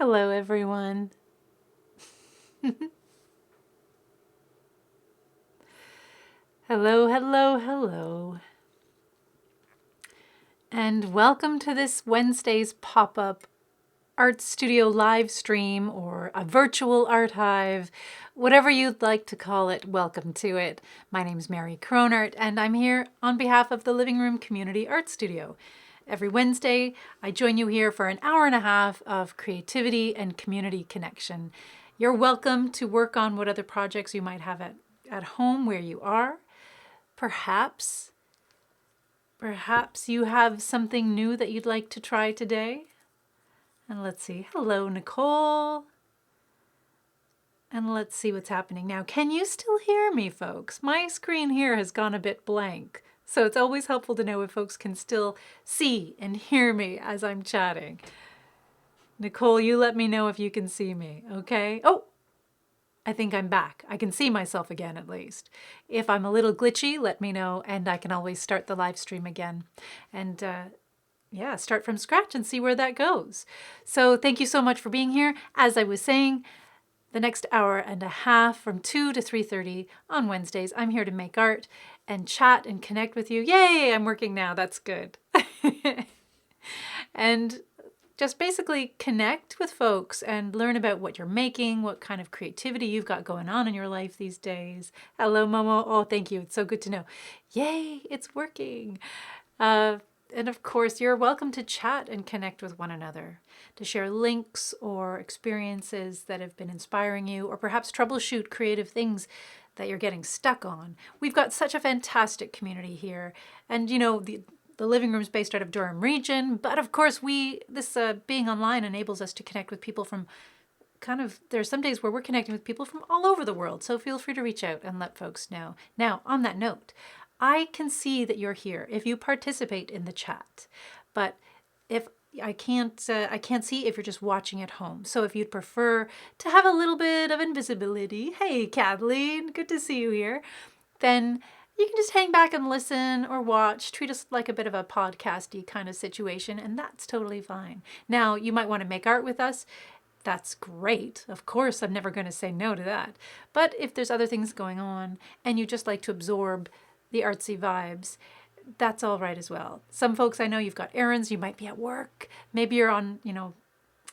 Hello, everyone. Hello, hello, hello. And welcome to this Wednesday's pop-up art studio live stream or a virtual art hive, whatever you'd like to call it. Welcome to it. My name's Mary Cronert, and I'm here on behalf of the LivingRoom Community Art Studio. Every Wednesday, I join you here for an hour and a half of creativity and community connection. You're welcome to work on what other projects you might have at home where you are. Perhaps you have something new that you'd like to try today. And let's see. Hello, Nicole. And let's see what's happening now. Can you still hear me, folks? My screen here has gone a bit blank. So it's always helpful to know if folks can still see and hear me as I'm chatting. Nicole, you let me know if you can see me, okay? Oh, I think I'm back. I can see myself again at least. If I'm a little glitchy, let me know, and I can always start the live stream again. And start from scratch and see where that goes. So thank you so much for being here. As I was saying, the next hour and a half from 2 to 3:30 on Wednesdays, I'm here to make art and chat and connect with you. Yay, I'm working now. That's good. And just basically connect with folks and learn about what you're making, what kind of creativity you've got going on in your life these days. Hello, Momo. Oh, thank you. It's so good to know. Yay, it's working. And of course, you're welcome to chat and connect with one another, to share links or experiences that have been inspiring you, or perhaps troubleshoot creative things that you're getting stuck on. We've got such a fantastic community here. And you know, the living room is based out of Durham region, but of course this being online enables us to connect with people from there's some days where we're connecting with people from all over the world. So feel free to reach out and let folks know. Now, on that note, I can see that you're here if you participate in the chat, but if I can't see if you're just watching at home. So if you'd prefer to have a little bit of invisibility, hey Kathleen, good to see you here, then you can just hang back and listen or watch, treat us like a bit of a podcasty kind of situation, and that's totally fine. Now, you might want to make art with us. That's great. Of course, I'm never going to say no to that. But if there's other things going on and you just like to absorb the artsy vibes, that's all right as well. Some folks, I know you've got errands, you might be at work, maybe you're on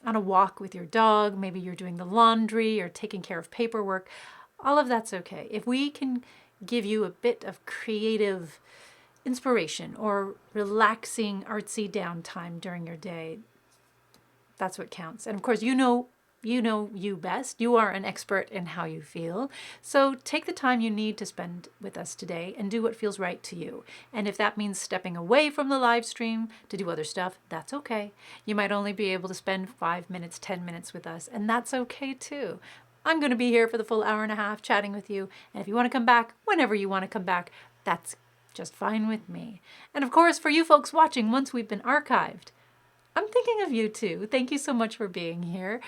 a walk with your dog, maybe you're doing the laundry or taking care of paperwork. All of that's okay. If we can give you a bit of creative inspiration or relaxing artsy downtime during your day, that's what counts. And of course, you know you best. You are an expert in how you feel. So take the time you need to spend with us today and do what feels right to you. And if that means stepping away from the live stream to do other stuff, that's okay. You might only be able to spend 5 minutes, 10 minutes with us, and that's okay too. I'm going to be here for the full hour and a half chatting with you. And if you want to come back, whenever you want to come back, that's just fine with me. And of course, for you folks watching, once we've been archived, I'm thinking of you too. Thank you so much for being here.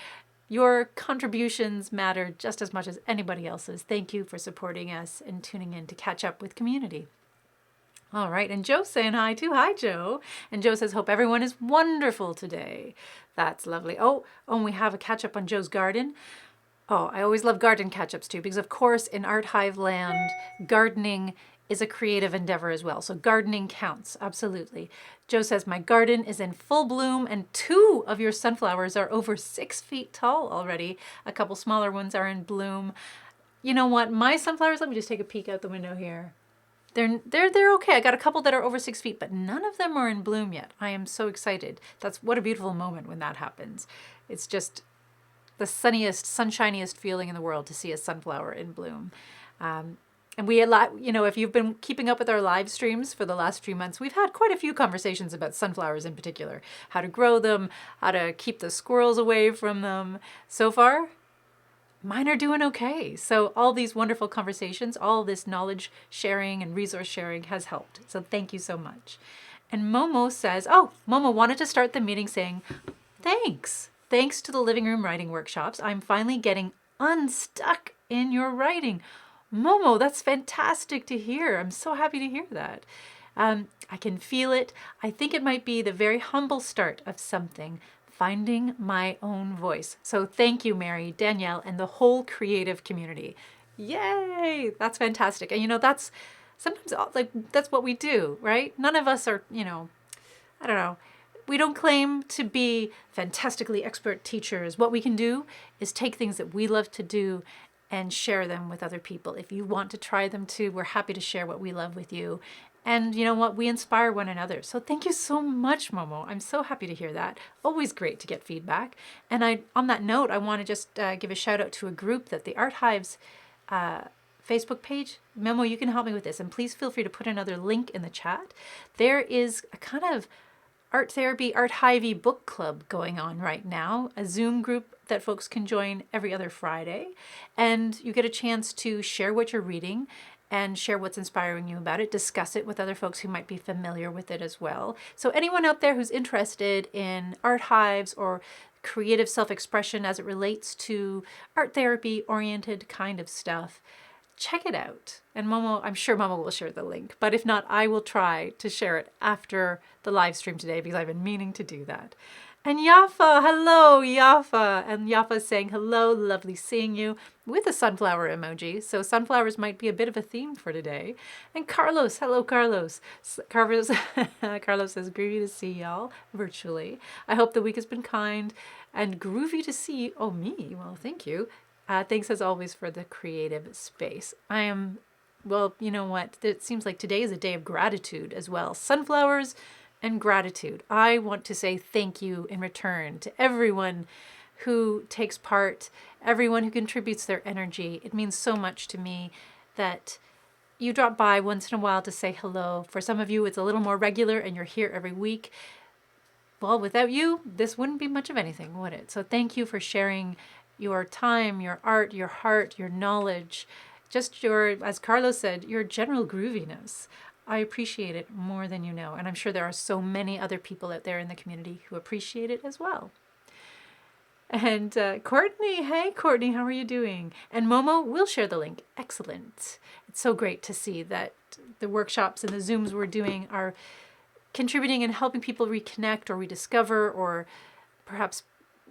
Your contributions matter just as much as anybody else's. Thank you for supporting us and tuning in to catch up with community. All right, and Joe's saying hi too. Hi, Joe. And Joe says, hope everyone is wonderful today. That's lovely. Oh, and we have a catch up on Joe's garden. Oh, I always love garden catch-ups too, because of course in Art Hive land, gardening is a creative endeavor as well. So gardening counts, absolutely. Joe says, my garden is in full bloom and 2 of your sunflowers are over 6 feet tall already. A couple smaller ones are in bloom. You know what? My sunflowers, let me just take a peek out the window here. They're okay. I got a couple that are over 6 feet, but none of them are in bloom yet. I am so excited. What a beautiful moment when that happens. It's just the sunniest, sunshiniest feeling in the world to see a sunflower in bloom. And if you've been keeping up with our live streams for the last few months, we've had quite a few conversations about sunflowers in particular, how to grow them, how to keep the squirrels away from them. So far, mine are doing okay. So all these wonderful conversations, all this knowledge sharing and resource sharing has helped. So thank you so much. And Momo says, Momo wanted to start the meeting saying, thanks. Thanks to the Living Room writing workshops, I'm finally getting unstuck in your writing. Momo, that's fantastic to hear. I'm so happy to hear that. I can feel it. I think it might be the very humble start of something finding my own voice. So thank you, Mary, Danielle, and the whole creative community. Yay! That's fantastic. And that's sometimes like that's what we do, right? None of us are, I don't know. We don't claim to be fantastically expert teachers. What we can do is take things that we love to do and share them with other people. If you want to try them too, we're happy to share what we love with you. And you know what? We inspire one another. So thank you so much, Momo. I'm so happy to hear that. Always great to get feedback. And on that note, I want to just give a shout out to a group that the Art Hive's Facebook page. Momo, you can help me with this. And please feel free to put another link in the chat. There is a kind of art therapy, art Hive book club going on right now, a Zoom group that folks can join every other Friday. And you get a chance to share what you're reading and share what's inspiring you about it, discuss it with other folks who might be familiar with it as well. So anyone out there who's interested in art hives or creative self-expression as it relates to art therapy oriented kind of stuff, check it out. And Momo, I'm sure Momo will share the link, but if not, I will try to share it after the live stream today because I've been meaning to do that. And Yafa, hello, Yafa. And Yafa's saying, hello, lovely seeing you, with a sunflower emoji. So sunflowers might be a bit of a theme for today. And Carlos, hello, Carlos. Carlos says, groovy to see y'all virtually. I hope the week has been kind and groovy to see you. Oh, me? Well, thank you. Thanks as always for the creative space. Well, you know what? It seems like today is a day of gratitude as well. Sunflowers and gratitude. I want to say thank you in return to everyone who takes part, everyone who contributes their energy. It means so much to me that you drop by once in a while to say hello. For some of you, it's a little more regular and you're here every week. Well, without you, this wouldn't be much of anything, would it? So thank you for sharing your time, your art, your heart, your knowledge, just as Carlos said, your general grooviness. I appreciate it more than you know. And I'm sure there are so many other people out there in the community who appreciate it as well. And Courtney, hey Courtney, how are you doing? And Momo will share the link. Excellent. It's so great to see that the workshops and the Zooms we're doing are contributing and helping people reconnect or rediscover or perhaps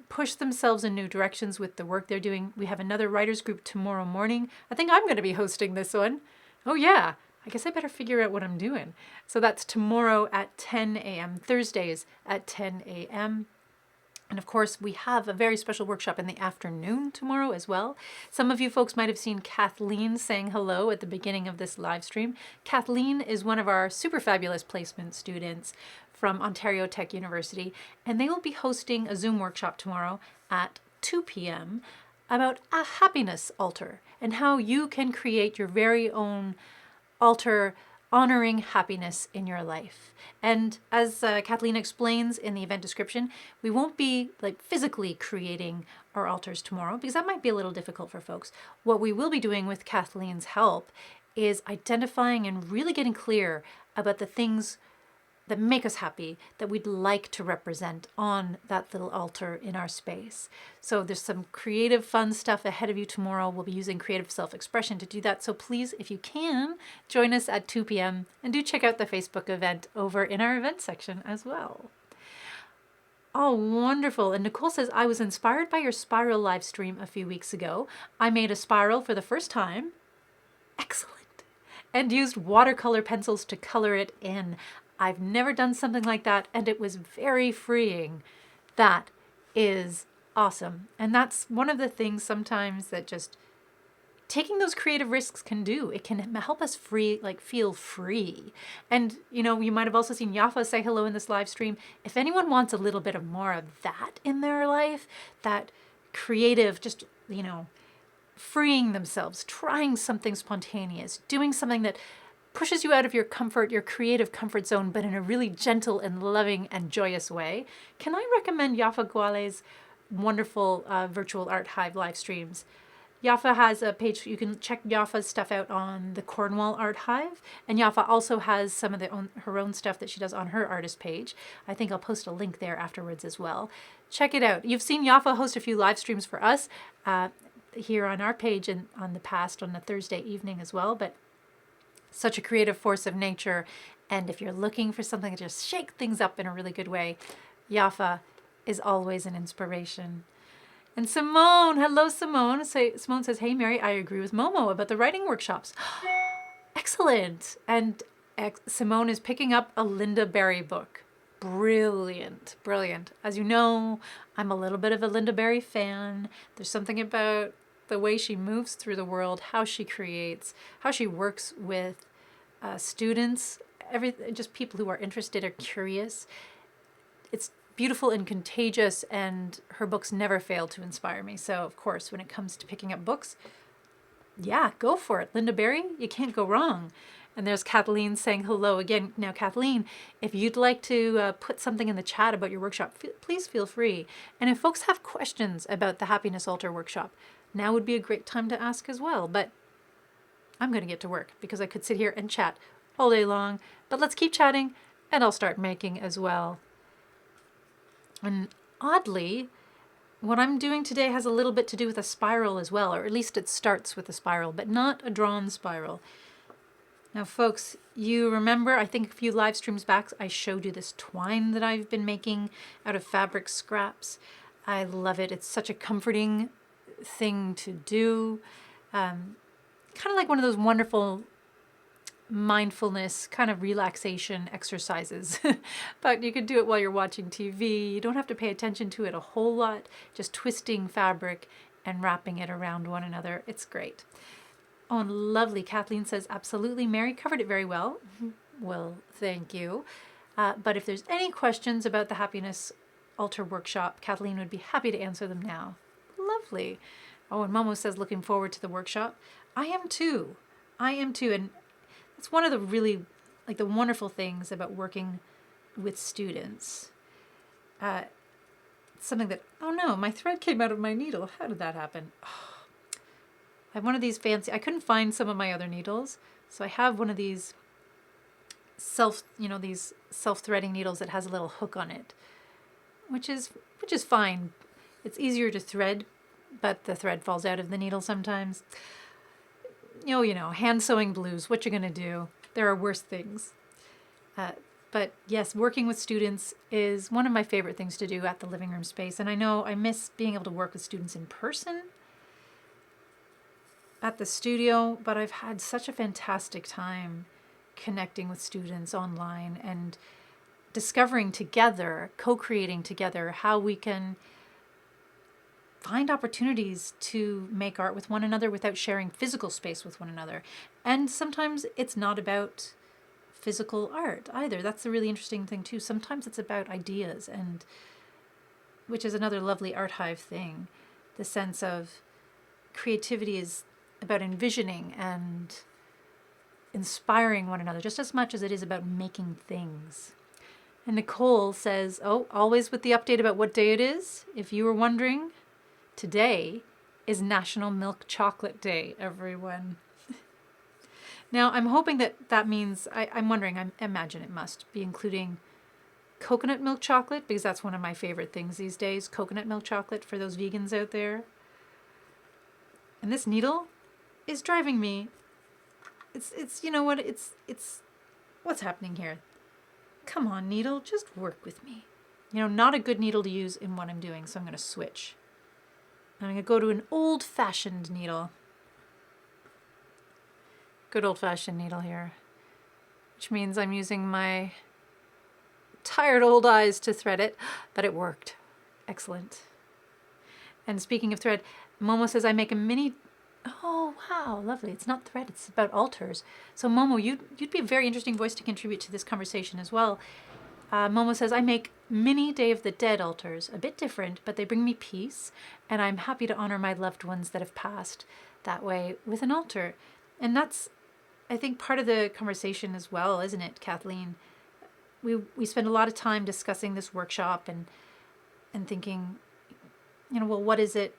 push themselves in new directions with the work they're doing. We have another writers group tomorrow morning. I think I'm going to be hosting this one. Oh yeah, I guess I better figure out what I'm doing. So that's tomorrow at 10 a.m., Thursdays at 10 a.m. And of course, we have a very special workshop in the afternoon tomorrow as well. Some of you folks might have seen Kathleen saying hello at the beginning of this live stream. Kathleen is one of our super fabulous placement students from Ontario Tech University, and they will be hosting a Zoom workshop tomorrow at 2 p.m. about a happiness altar and how you can create your very own altar honoring happiness in your life. And as Kathleen explains in the event description, we won't be like physically creating our altars tomorrow because that might be a little difficult for folks. What we will be doing with Kathleen's help is identifying and really getting clear about the things that make us happy, that we'd like to represent on that little altar in our space. So there's some creative fun stuff ahead of you tomorrow. We'll be using creative self-expression to do that. So please, if you can, join us at 2 p.m. and do check out the Facebook event over in our event section as well. Oh, wonderful. And Nicole says, I was inspired by your spiral live stream a few weeks ago. I made a spiral for the first time. Excellent. And used watercolor pencils to color it in. I've never done something like that, and it was very freeing. That is awesome. And that's one of the things sometimes that just taking those creative risks can do. It can help us feel free. And, you might have also seen Yafa say hello in this live stream. If anyone wants a little bit of more of that in their life, that creative, just, freeing themselves, trying something spontaneous, doing something that pushes you out of your creative comfort zone, but in a really gentle and loving and joyous way, can I recommend Yafa Guale's wonderful virtual art hive live streams? Yafa has a page, you can check Yafa's stuff out on the Cornwall Art Hive, and Yafa also has some of her own stuff that she does on her artist page. I think I'll post a link there afterwards as well. Check it out. You've seen Yafa host a few live streams for us here on our page and on the past on a Thursday evening as well, but such a creative force of nature. And if you're looking for something to just shake things up in a really good way, Yafa is always an inspiration. And Simone, hello Simone. Simone says, hey Mary, I agree with Momo about the writing workshops. Excellent. And Simone is picking up a Linda Berry book. Brilliant, brilliant. As you know, I'm a little bit of a Linda Berry fan. There's something about the way she moves through the world, how she creates, how she works with students, just people who are interested or curious. It's beautiful and contagious, and her books never fail to inspire me. So, of course, when it comes to picking up books, yeah, go for it. Linda Berry, you can't go wrong. And there's Kathleen saying hello again. Now, Kathleen, if you'd like to put something in the chat about your workshop, please feel free. And if folks have questions about the Happiness Altar workshop, now would be a great time to ask as well. But I'm going to get to work because I could sit here and chat all day long. But let's keep chatting, and I'll start making as well. And oddly, what I'm doing today has a little bit to do with a spiral as well, or at least it starts with a spiral, but not a drawn spiral. Now, folks, you remember, I think a few live streams back, I showed you this twine that I've been making out of fabric scraps. I love it. It's such a comforting thing to do. Kind of like one of those wonderful mindfulness kind of relaxation exercises. But you could do it while you're watching TV. You don't have to pay attention to it a whole lot, just twisting fabric and wrapping it around one another. It's great. Oh, lovely. Kathleen says, absolutely. Mary covered it very well. Well, thank you. But if there's any questions about the Happiness Altar workshop, Kathleen would be happy to answer them now. Lovely. Oh, and Momo says, looking forward to the workshop. I am too. And it's one of the really, like, the wonderful things about working with students. Something that, oh no, my thread came out of my needle. How did that happen? Oh, I have one of these fancy, I couldn't find some of my other needles, so I have one of these self-threading needles that has a little hook on it, which is fine. It's easier to thread, but the thread falls out of the needle sometimes. You know, hand sewing blues, what you're going to do. There are worse things. But yes, working with students is one of my favorite things to do at the Living Room space. And I know I miss being able to work with students in person at the studio, but I've had such a fantastic time connecting with students online and discovering together, co-creating together, how we can find opportunities to make art with one another without sharing physical space with one another. And sometimes it's not about physical art either. That's the really interesting thing too. Sometimes it's about ideas, and which is another lovely Art Hive thing. The sense of creativity is about envisioning and inspiring one another just as much as it is about making things. And Nicole says, oh, always with the update about what day it is. If you were wondering, today is National Milk Chocolate Day, everyone. Now, I'm hoping that means, I'm wondering, I imagine it must be including coconut milk chocolate, because that's one of my favorite things these days, coconut milk chocolate for those vegans out there. And this needle is driving me. It's you know what, it's what's happening here? Come on, needle, just work with me. Not a good needle to use in what I'm doing, so I'm going to switch. I'm going to go to an old-fashioned needle. Good old-fashioned needle here, which means I'm using my tired old eyes to thread it, but it worked. Excellent. And speaking of thread, Momo says I make a mini... Oh, wow, lovely. It's not thread, it's about altars. So Momo, you'd be a very interesting voice to contribute to this conversation as well. Momo says, I make mini Day of the Dead altars, a bit different, but they bring me peace, and I'm happy to honor my loved ones that have passed that way with an altar. And that's, I think, part of the conversation as well, isn't it, Kathleen? We spend a lot of time discussing this workshop and thinking, well, what is it?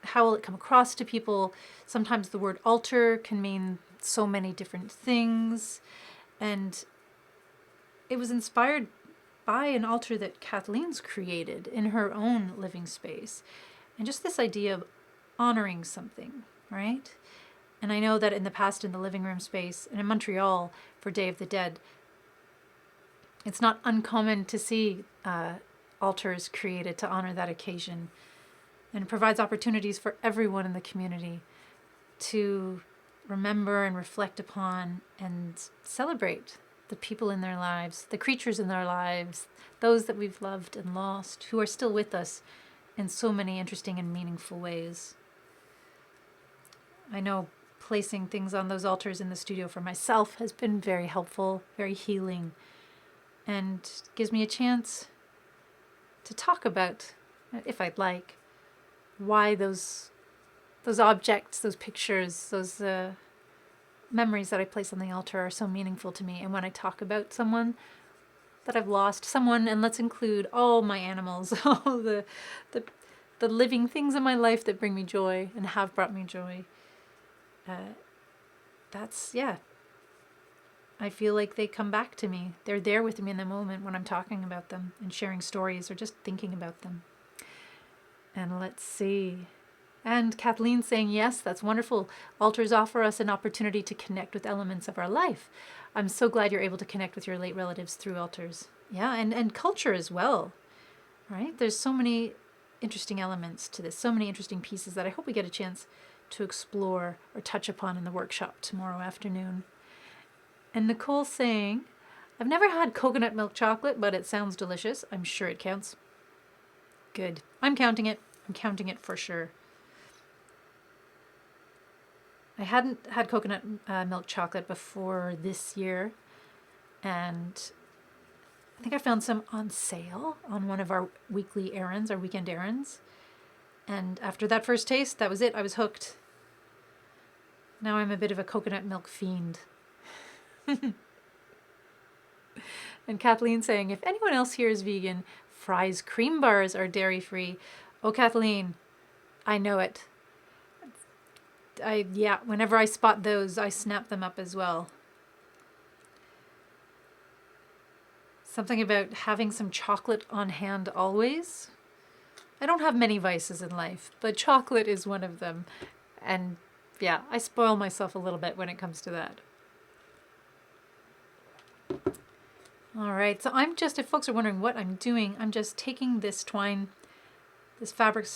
How will it come across to people? Sometimes the word altar can mean so many different things. And it was inspired by an altar that Kathleen's created in her own living space. And just this idea of honoring something, right? And I know that in the past in the living room space and in Montreal for Day of the Dead, it's not uncommon to see altars created to honor that occasion. And it provides opportunities for everyone in the community to remember and reflect upon and celebrate the people in their lives, the creatures in their lives, those that we've loved and lost, who are still with us in so many interesting and meaningful ways. I know placing things on those altars in the studio for myself has been very helpful, very healing, and gives me a chance to talk about, if I'd like, why those objects, those pictures, those memories that I place on the altar are so meaningful to me. And when I talk about someone that I've lost, someone, and let's include all my animals, all the living things in my life that bring me joy and have brought me joy, I feel like they come back to me. They're there with me in the moment when I'm talking about them and sharing stories or just thinking about them. And let's see. And Kathleen saying, yes, that's wonderful. Altars offer us an opportunity to connect with elements of our life. I'm so glad you're able to connect with your late relatives through altars. Yeah, and culture as well, right? There's so many interesting elements to this, so many interesting pieces that I hope we get a chance to explore or touch upon in the workshop tomorrow afternoon. And Nicole saying, I've never had coconut milk chocolate, but it sounds delicious. I'm sure it counts. Good. I'm counting it. I'm counting it for sure. I hadn't had coconut milk chocolate before this year, and I think I found some on sale on one of our weekly errands, our weekend errands. And after that first taste, that was it. I was hooked. Now I'm a bit of a coconut milk fiend. And Kathleen saying, if anyone else here is vegan, Fry's cream bars are dairy-free. Oh, Kathleen, I know it. Whenever I spot those, I snap them up as well. Something about having some chocolate on hand always. I don't have many vices in life, but chocolate is one of them. And yeah, I spoil myself a little bit when it comes to that. All right, so I'm just, if folks are wondering what I'm doing, I'm just taking this twine, this fabric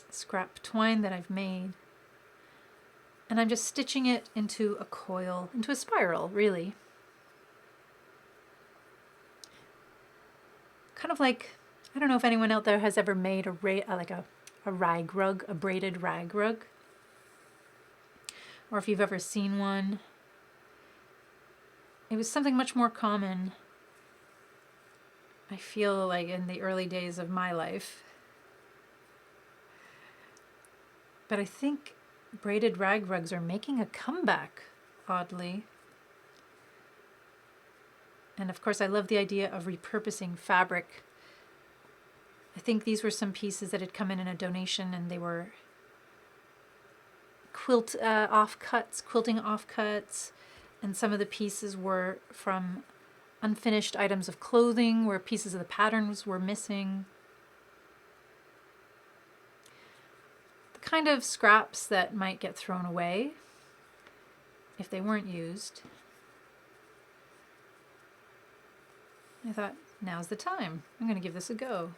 scrap twine that I've made, and I'm just stitching it into a coil, into a spiral, really. Kind of like, I don't know if anyone out there has ever made a rag rug, a braided rag rug, or if you've ever seen one. It was something much more common, I feel like, in the early days of my life. But I think braided rag rugs are making a comeback, oddly. And of course, I love the idea of repurposing fabric. I think these were some pieces that had come in a donation, and they were quilting offcuts, and some of the pieces were from unfinished items of clothing where pieces of the patterns were missing. The kind of scraps that might get thrown away if they weren't used. I thought, now's the time. I'm going to give this a go.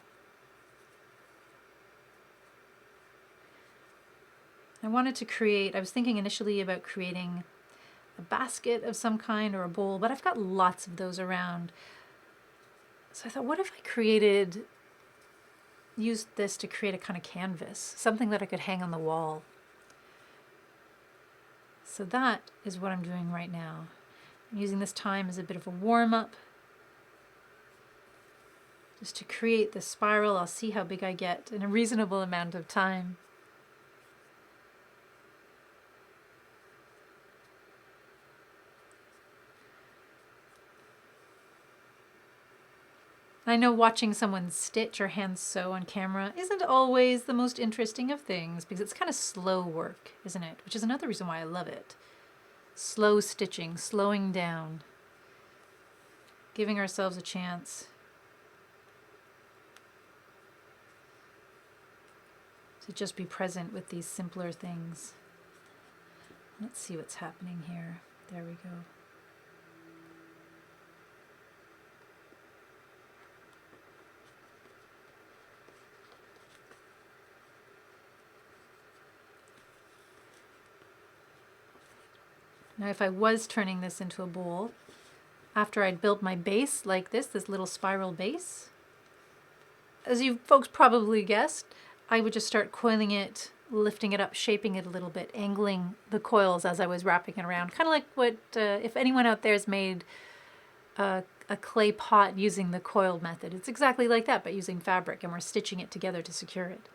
I wanted to create, I was thinking initially about creating a basket of some kind or a bowl, but I've got lots of those around. So I thought, what if I used this to create a kind of canvas, something that I could hang on the wall. So that is what I'm doing right now. I'm using this time as a bit of a warm-up, just to create the spiral. I'll see how big I get in a reasonable amount of time. I know watching someone stitch or hand sew on camera isn't always the most interesting of things because it's kind of slow work, isn't it? Which is another reason why I love it. Slow stitching, slowing down, giving ourselves a chance to just be present with these simpler things. Let's see what's happening here. There we go. Now if I was turning this into a bowl, after I'd built my base like this little spiral base, as you folks probably guessed, I would just start coiling it, lifting it up, shaping it a little bit, angling the coils as I was wrapping it around. Kind of like what, if anyone out there has made a clay pot using the coiled method. It's exactly like that, but using fabric, and we're stitching it together to secure it.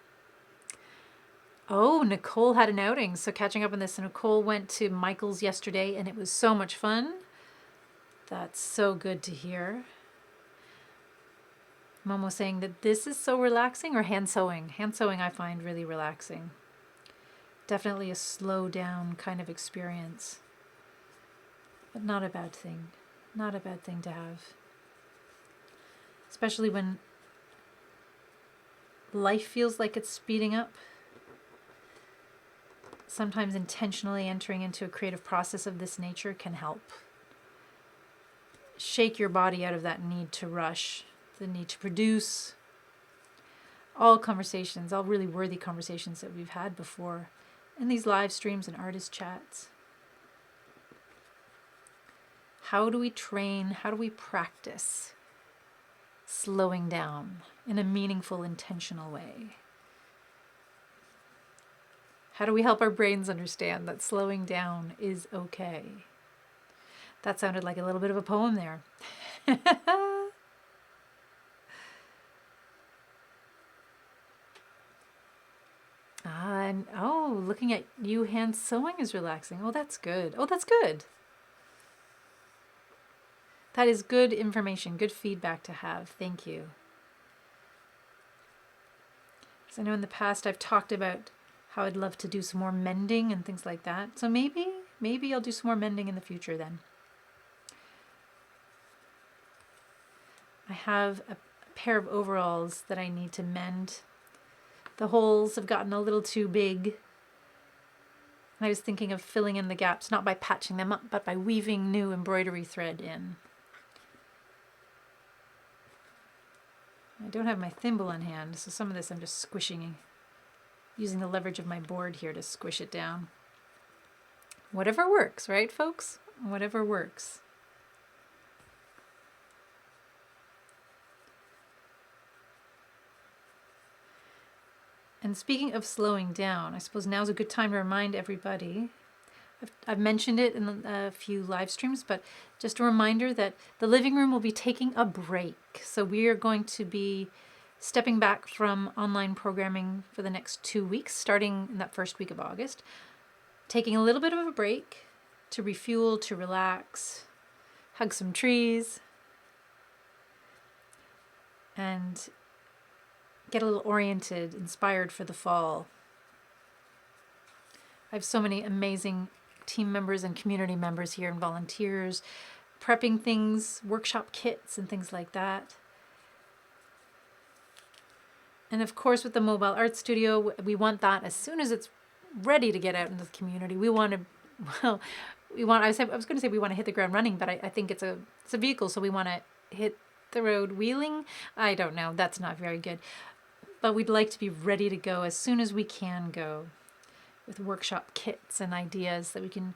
Oh, Nicole had an outing. So catching up on this, Nicole went to Michael's yesterday and it was so much fun. That's so good to hear. Momo saying that this is so relaxing, or hand sewing. Hand sewing I find really relaxing. Definitely a slow down kind of experience. But not a bad thing. Not a bad thing to have. Especially when life feels like it's speeding up. Sometimes intentionally entering into a creative process of this nature can help. Shake your body out of that need to rush, the need to produce. All conversations, all really worthy conversations that we've had before in these live streams and artist chats. How do we train, how do we practice slowing down in a meaningful, intentional way? How do we help our brains understand that slowing down is okay? That sounded like a little bit of a poem there. And oh, looking at you hand sewing is relaxing. Oh, that's good. Oh, that's good. That is good information, good feedback to have. Thank you. Because I know in the past I've talked about how I'd love to do some more mending and things like that. So maybe I'll do some more mending in the future then. I have a pair of overalls that I need to mend. The holes have gotten a little too big. And I was thinking of filling in the gaps, not by patching them up, but by weaving new embroidery thread in. I don't have my thimble on hand, so some of this I'm just squishing, using the leverage of my board here to squish it down. Whatever works, right, folks? Whatever works. And speaking of slowing down, I suppose now's a good time to remind everybody. I've mentioned it in a few live streams, but just a reminder that the living room will be taking a break. So we are going to be stepping back from online programming for the next 2 weeks, starting in that first week of August, taking a little bit of a break to refuel, to relax, hug some trees, and get a little oriented, inspired for the fall. I have so many amazing team members and community members here and volunteers, prepping things, workshop kits and things like that. And of course with the mobile art studio, we want that as soon as it's ready to get out into the community. We want to, I was going to say we want to hit the ground running, but I think it's a vehicle, so we want to hit the road wheeling. I don't know, that's not very good. But we'd like to be ready to go as soon as we can go, with workshop kits and ideas that we can,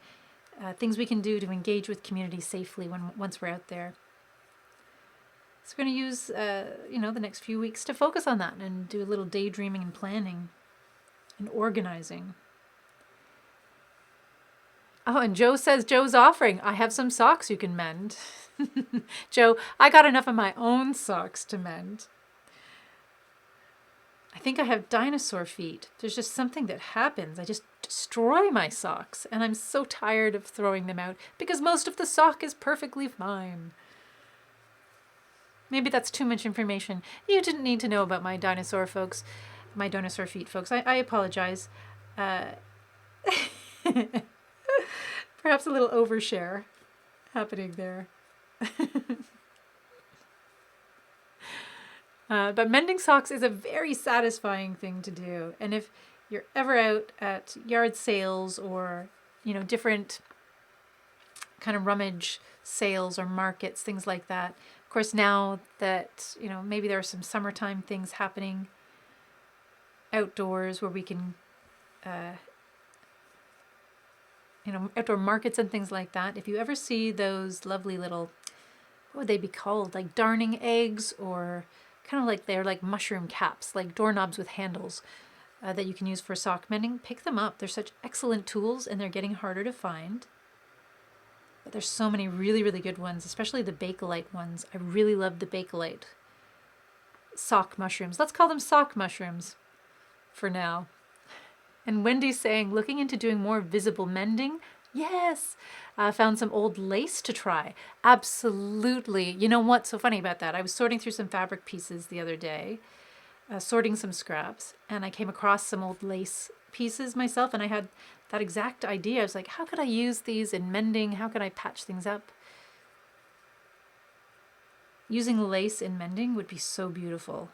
things we can do to engage with community safely once we're out there. So we're going to use, the next few weeks to focus on that and do a little daydreaming and planning and organizing. Oh, and Joe says Joe's offering. I have some socks you can mend. Joe, I got enough of my own socks to mend. I think I have dinosaur feet. There's just something that happens. I just destroy my socks, and I'm so tired of throwing them out because most of the sock is perfectly fine. Maybe that's too much information. You didn't need to know about my dinosaur feet, folks. I apologize. Perhaps a little overshare happening there. But mending socks is a very satisfying thing to do. And if you're ever out at yard sales or, different kind of rummage sales or markets, things like that. Of course, now that, maybe there are some summertime things happening outdoors where we can outdoor markets and things like that. If you ever see those lovely little, what would they be called? Like darning eggs, or kind of like they're like mushroom caps, like doorknobs with handles that you can use for sock mending. Pick them up. They're such excellent tools, and they're getting harder to find. But there's so many really, really good ones, especially the Bakelite ones. I really love the Bakelite sock mushrooms. Let's call them sock mushrooms for now. And Wendy's saying, looking into doing more visible mending. Yes. Found some old lace to try. Absolutely. You know what's so funny about that? I was sorting through some fabric pieces the other day, sorting some scraps, and I came across some old lace pieces myself, and I had that exact idea. I was like, how could I use these in mending? How could I patch things up? Using lace in mending would be so beautiful.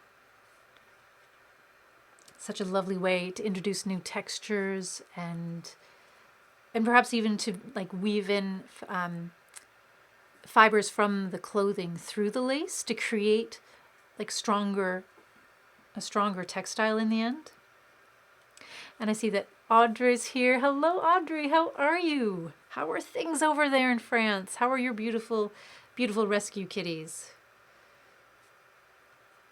Such a lovely way to introduce new textures and perhaps even to like weave in fibers from the clothing through the lace to create like a stronger textile in the end. And I see that Audrey's here. Hello, Audrey. How are you? How are things over there in France? How are your beautiful, beautiful rescue kitties?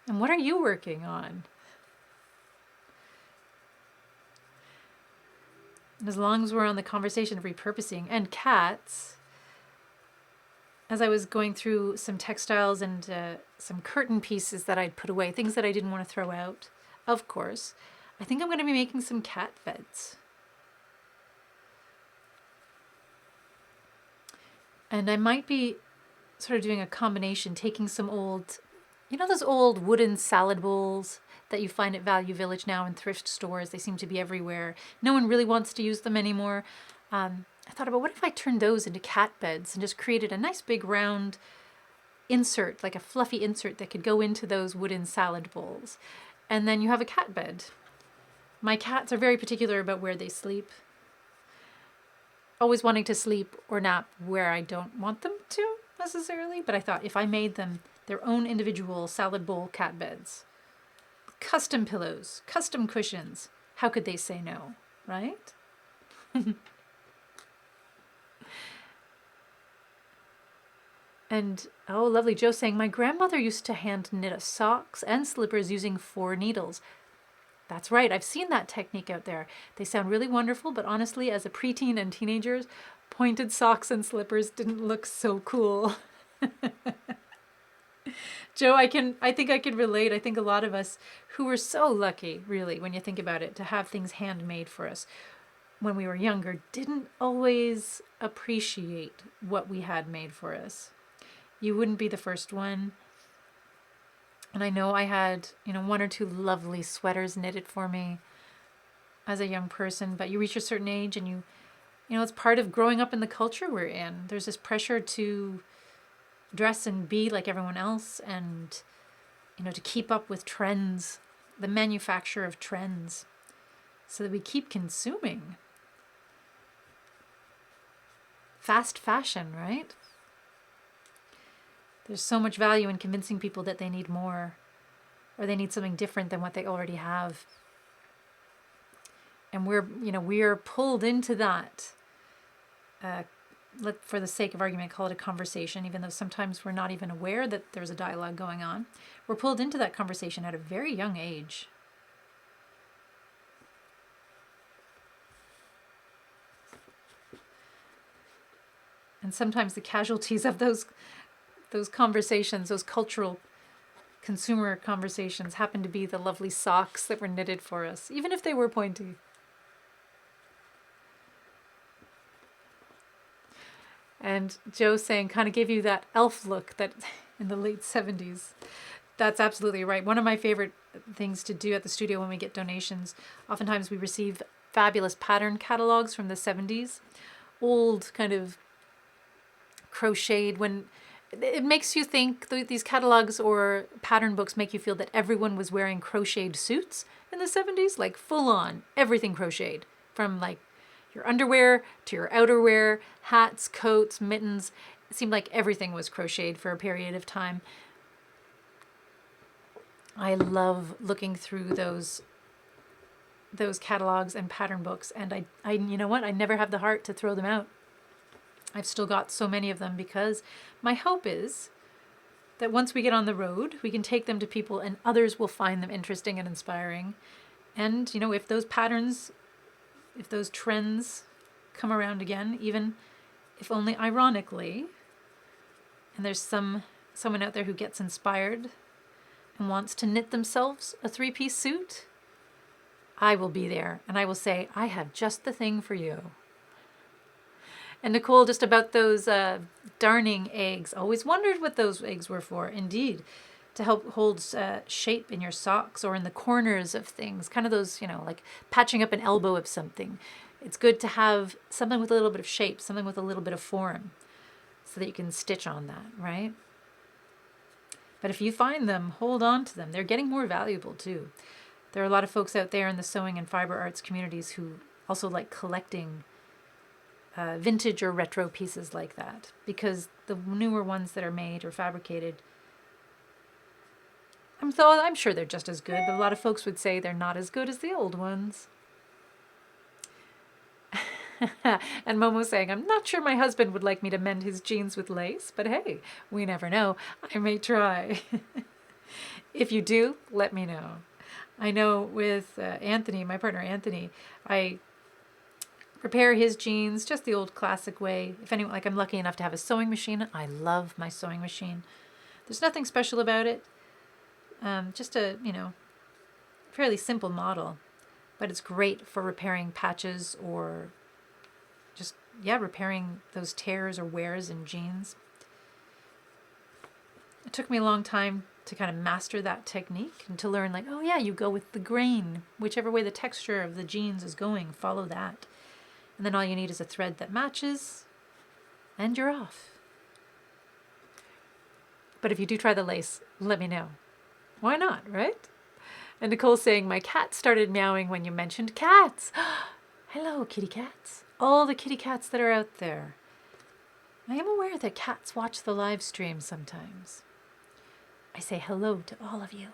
And what are you working on? And as long as we're on the conversation of repurposing and cats, as I was going through some textiles and some curtain pieces that I'd put away, things that I didn't want to throw out, of course, I think I'm going to be making some cat beds. And I might be sort of doing a combination, taking some old, those old wooden salad bowls that you find at Value Village now in thrift stores. They seem to be everywhere. No one really wants to use them anymore. I thought about, what if I turned those into cat beds and just created a nice big round insert, like a fluffy insert that could go into those wooden salad bowls. And then you have a cat bed. My cats are very particular about where they sleep. Always wanting to sleep or nap where I don't want them to necessarily. But I thought, if I made them their own individual salad bowl cat beds, custom pillows, custom cushions, how could they say no, right? And, oh, lovely. Joe saying, my grandmother used to hand knit socks and slippers using 4 needles. That's right. I've seen that technique out there. They sound really wonderful, but honestly, as a preteen and teenagers, pointed socks and slippers didn't look so cool. Joe, I think I can relate. I think a lot of us who were so lucky, really, when you think about it, to have things handmade for us when we were younger, didn't always appreciate what we had made for us. You wouldn't be the first one. And I know I had, 1 or 2 lovely sweaters knitted for me as a young person, but you reach a certain age and it's part of growing up in the culture we're in. There's this pressure to dress and be like everyone else and, to keep up with trends, the manufacture of trends, so that we keep consuming. Fast fashion, right? There's so much value in convincing people that they need more or they need something different than what they already have. And we're pulled into that. For the sake of argument, call it a conversation, even though sometimes we're not even aware that there's a dialogue going on. We're pulled into that conversation at a very young age. And sometimes the casualties of those conversations, those cultural consumer conversations, happen to be the lovely socks that were knitted for us, even if they were pointy. And Joe saying, kind of gave you that elf look that in the late 70s. That's absolutely right. One of my favorite things to do at the studio when we get donations, oftentimes we receive fabulous pattern catalogs from the 70s. Old kind of crocheted, when it makes you think, these catalogs or pattern books make you feel that everyone was wearing crocheted suits in the 70s, like full on, everything crocheted, from like your underwear to your outerwear, hats, coats, mittens. It seemed like everything was crocheted for a period of time. I love looking through those those catalogs and pattern books, and you know what? I never have the heart to throw them out. I've still got so many of them because my hope is that once we get on the road, we can take them to people and others will find them interesting and inspiring. And, you know, if those patterns, if those trends come around again, even if only ironically, and there's someone out there who gets inspired and wants to knit themselves a 3-piece suit, I will be there and I will say, I have just the thing for you. And Nicole, just about those darning eggs, always wondered what those eggs were for. Indeed, to help hold shape in your socks or in the corners of things, kind of those, you know, like patching up an elbow of something. It's good to have something with a little bit of shape, something with a little bit of form, so that you can stitch on that, right? But if you find them, hold on to them. They're getting more valuable too. There are a lot of folks out there in the sewing and fiber arts communities who also like collecting vintage or retro pieces like that, because the newer ones that are made or fabricated, I'm sure they're just as good, but a lot of folks would say they're not as good as the old ones. And Momo's saying, I'm not sure my husband would like me to mend his jeans with lace, but hey, we never know. I may try. If you do, let me know. I know with Anthony, my partner Anthony, I repair his jeans just the old classic way. If anyone, like I'm lucky enough to have a sewing machine. I love my sewing machine. There's nothing special about it. Just a, you know, fairly simple model, but it's great for repairing patches or just, yeah, repairing those tears or wears in jeans. It took me a long time to kind of master that technique and to learn like, oh yeah, you go with the grain, whichever way the texture of the jeans is going, follow that. And then all you need is a thread that matches and you're off. But if you do try the lace, let me know. Why not, right? And Nicole's saying, my cat started meowing when you mentioned cats. Hello, kitty cats. All the kitty cats that are out there. I am aware that cats watch the live stream sometimes. I say hello to all of you.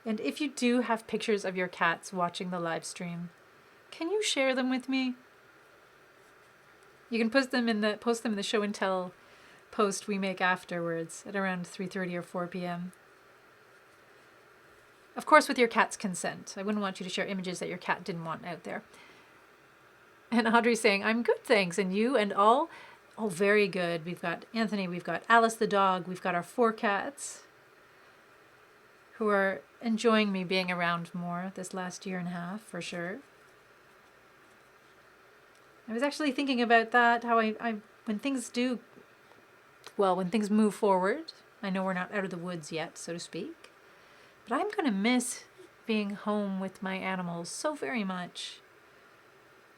And if you do have pictures of your cats watching the live stream, can you share them with me? You can post them in the show and tell post we make afterwards at around 3:30 or 4 p.m. Of course, with your cat's consent. I wouldn't want you to share images that your cat didn't want out there. And Audrey's saying, I'm good, thanks. And you and all? Oh, very good. We've got Anthony, we've got Alice the dog, we've got our 4 cats who are enjoying me being around more this last year and a half, for sure. I was actually thinking about that, how when things move forward, I know we're not out of the woods yet, so to speak, but I'm going to miss being home with my animals so very much.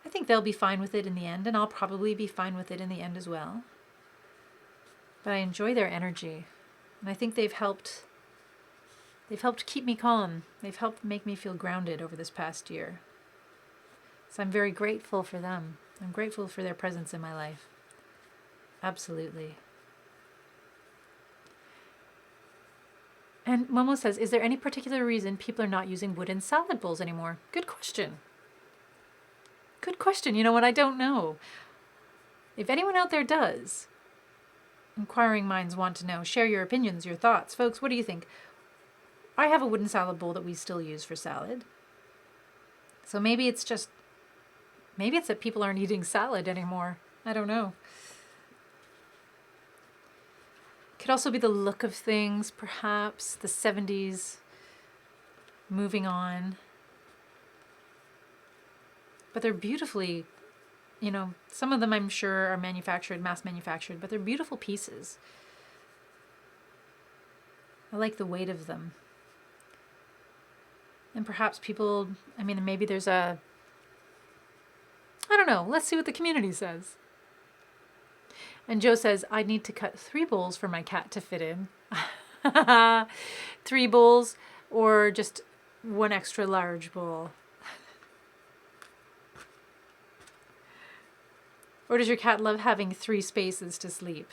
I think they'll be fine with it in the end, and I'll probably be fine with it in the end as well. But I enjoy their energy, and I think they've helped keep me calm. They've helped make me feel grounded over this past year. So I'm very grateful for them. I'm grateful for their presence in my life. Absolutely. And Momo says, is there any particular reason people are not using wooden salad bowls anymore? Good question. Good question. You know what? I don't know. If anyone out there does, inquiring minds want to know. Share your opinions, your thoughts. Folks, what do you think? I have a wooden salad bowl that we still use for salad. So maybe it's that people aren't eating salad anymore. I don't know. Could also be the look of things, perhaps. The 70s moving on. But they're beautifully, you know, some of them I'm sure are mass manufactured, but they're beautiful pieces. I like the weight of them. And perhaps people, maybe there's I don't know, let's see what the community says. And Joe says, I need to cut 3 bowls for my cat to fit in. 3 bowls or just 1 extra large bowl. Or does your cat love having 3 spaces to sleep?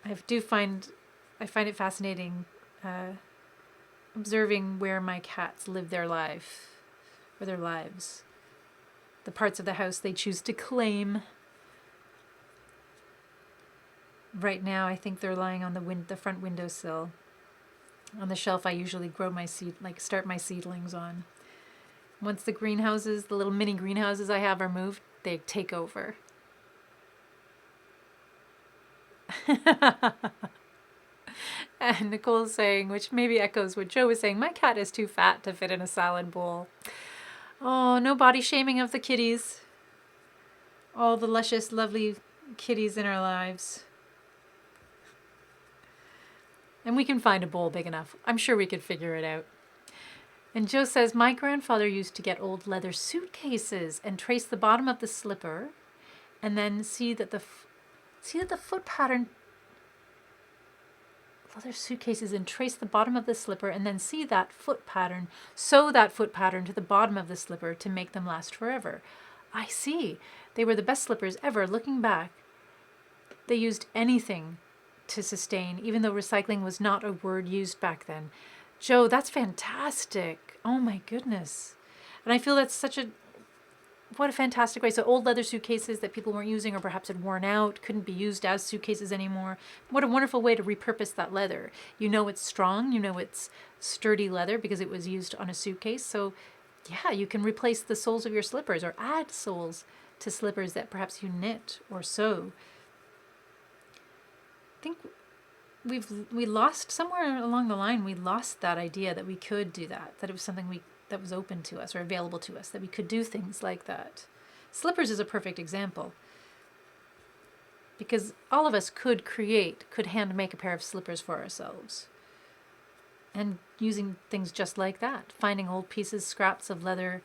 I find it fascinating observing where my cats live their life, or their lives. The parts of the house they choose to claim. Right now, I think they're lying on the front windowsill, on the shelf I usually grow my start my seedlings on. Once the greenhouses, the little mini greenhouses I have are moved, they take over. And Nicole's saying, which maybe echoes what Joe was saying, my cat is too fat to fit in a salad bowl. Oh, no body shaming of the kitties. All the luscious, lovely kitties in our lives. And we can find a bowl big enough. I'm sure we could figure it out. And Joe says, my grandfather used to get old leather suitcases and trace the bottom of the slipper and then see that the foot pattern, leather suitcases, and trace the bottom of the slipper and then see that foot pattern, sew that foot pattern to the bottom of the slipper to make them last forever. I see. They were the best slippers ever. Looking back, they used anything to sustain, even though recycling was not a word used back then. Joe, that's fantastic. Oh my goodness. And I feel that's what a fantastic way. So old leather suitcases that people weren't using or perhaps had worn out, couldn't be used as suitcases anymore. What a wonderful way to repurpose that leather. You know it's strong, you know it's sturdy leather because it was used on a suitcase. So yeah, you can replace the soles of your slippers or add soles to slippers that perhaps you knit or sew. I think we lost somewhere along the line, we lost that idea that we could do that it was something that was open to us or available to us, that we could do things like that. Slippers is a perfect example because all of us could hand make a pair of slippers for ourselves, and using things just like that, finding old pieces, scraps of leather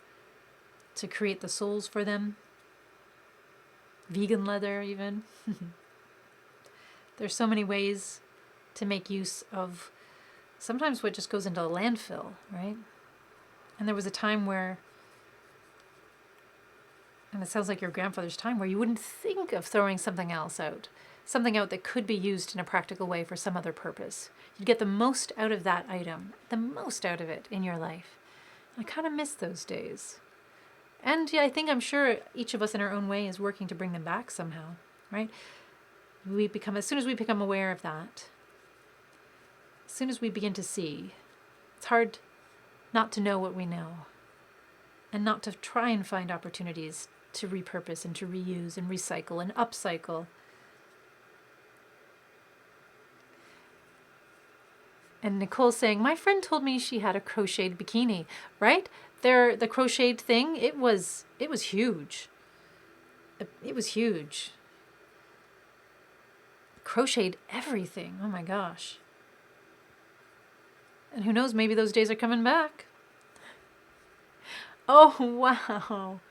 to create the soles for them, vegan leather even. There's so many ways to make use of sometimes what just goes into a landfill, right? And there was a time where, and it sounds like your grandfather's time, where you wouldn't think of throwing something out that could be used in a practical way for some other purpose. You'd get the most out of that item, the most out of it in your life. I kind of miss those days. And yeah, I'm sure each of us in our own way is working to bring them back somehow, right? As soon as we become aware of that, as soon as we begin to see, it's hard not to know what we know and not to try and find opportunities to repurpose and to reuse and recycle and upcycle. And Nicole's saying, my friend told me she had a crocheted bikini, right? The crocheted thing, it was huge. It was huge. Crocheted everything. Oh my gosh. And who knows, maybe those days are coming back. Oh, wow.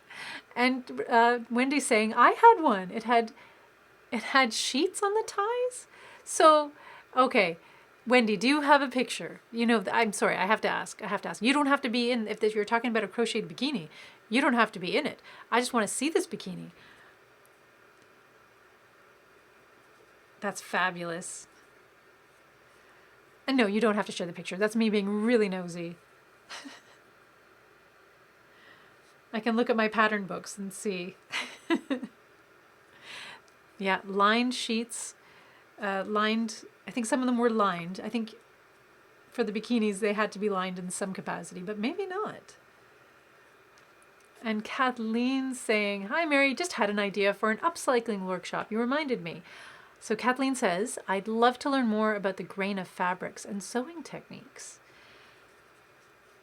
And Wendy's saying, I had one. It had sheets on the ties. So, okay. Wendy, do you have a picture? I'm sorry, I have to ask. You don't have to be in, if you're talking about a crocheted bikini, you don't have to be in it. I just want to see this bikini. That's fabulous. And no, you don't have to share the picture. That's me being really nosy. I can look at my pattern books and see. Yeah, lined sheets. I think some of them were lined. I think for the bikinis they had to be lined in some capacity, but maybe not. And Kathleen saying, hi Mary, just had an idea for an upcycling workshop. You reminded me. So Kathleen says, I'd love to learn more about the grain of fabrics and sewing techniques.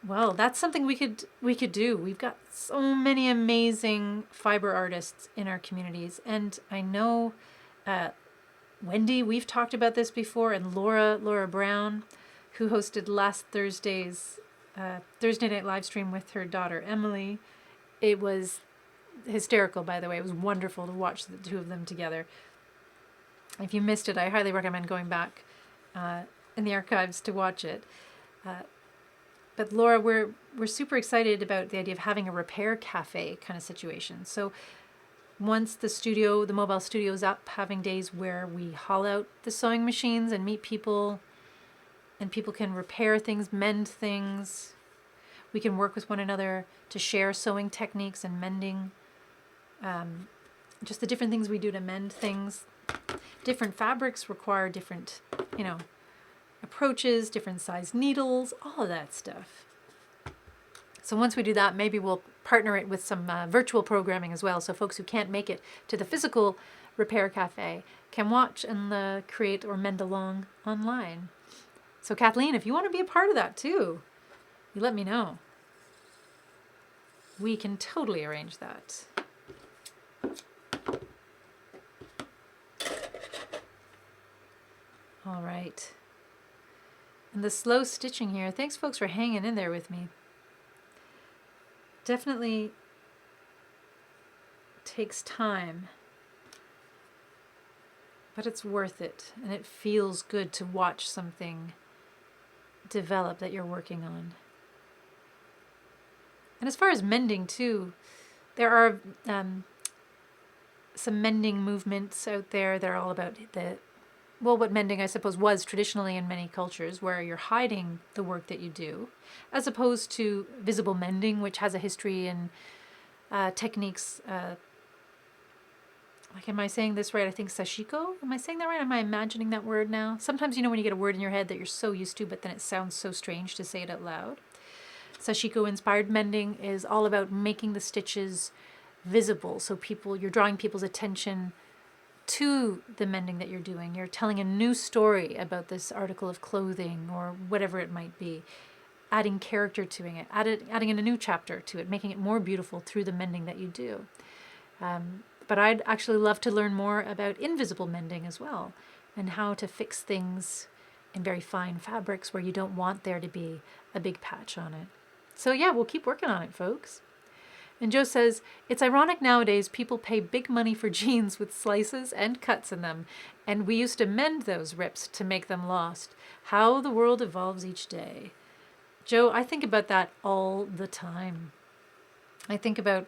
Well, that's something we could do. We've got so many amazing fiber artists in our communities. And I know Wendy, we've talked about this before, and Laura Brown, who hosted last Thursday's Thursday night live stream with her daughter Emily. It was hysterical, by the way. It was wonderful to watch the two of them together. If you missed it, I highly recommend going back in the archives to watch it. But Laura, we're super excited about the idea of having a repair cafe kind of situation. So once the mobile studio is up, having days where we haul out the sewing machines and meet people and people can repair things, mend things. We can work with one another to share sewing techniques and mending. Just the different things we do to mend things. Different fabrics require different, approaches, different size needles, all of that stuff. So once we do that, maybe we'll partner it with some virtual programming as well. So folks who can't make it to the physical repair cafe can watch and create or mend along online. So Kathleen, if you want to be a part of that too, you let me know. We can totally arrange that. All right. And the slow stitching here. Thanks folks for hanging in there with me. Definitely takes time, but it's worth it, and it feels good to watch something develop that you're working on. And as far as mending too, there are some mending movements out there that are all about what mending I suppose was traditionally in many cultures, where you're hiding the work that you do, as opposed to visible mending, which has a history and techniques. Am I saying this right? I think sashiko. Am I saying that right? Am I imagining that word now? Sometimes when you get a word in your head that you're so used to, but then it sounds so strange to say it out loud. Sashiko-inspired mending is all about making the stitches visible, so you're drawing people's attention to the mending that you're doing. You're telling a new story about this article of clothing or whatever it might be, adding character to it, adding in a new chapter to it, making it more beautiful through the mending that you do. But I'd actually love to learn more about invisible mending as well, and how to fix things in very fine fabrics where you don't want there to be a big patch on it. So yeah, we'll keep working on it, folks. And Joe says, it's ironic nowadays people pay big money for jeans with slices and cuts in them, and we used to mend those rips to make them lost. How the world evolves each day. Joe, I think about that all the time. I think about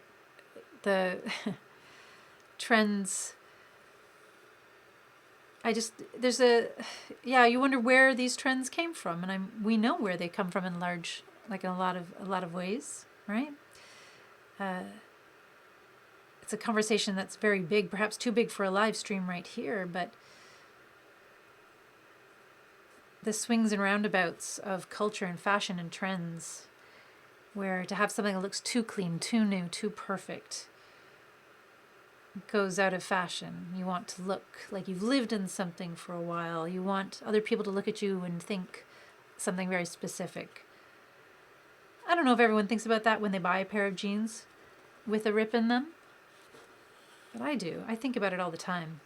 the trends. You wonder where these trends came from, and we know where they come from in a lot of ways, right? It's a conversation that's very big, perhaps too big for a live stream right here, but the swings and roundabouts of culture and fashion and trends, where to have something that looks too clean, too new, too perfect goes out of fashion. You want to look like you've lived in something for a while. You want other people to look at you and think something very specific. I don't know if everyone thinks about that when they buy a pair of jeans with a rip in them, but I do. I think about it all the time.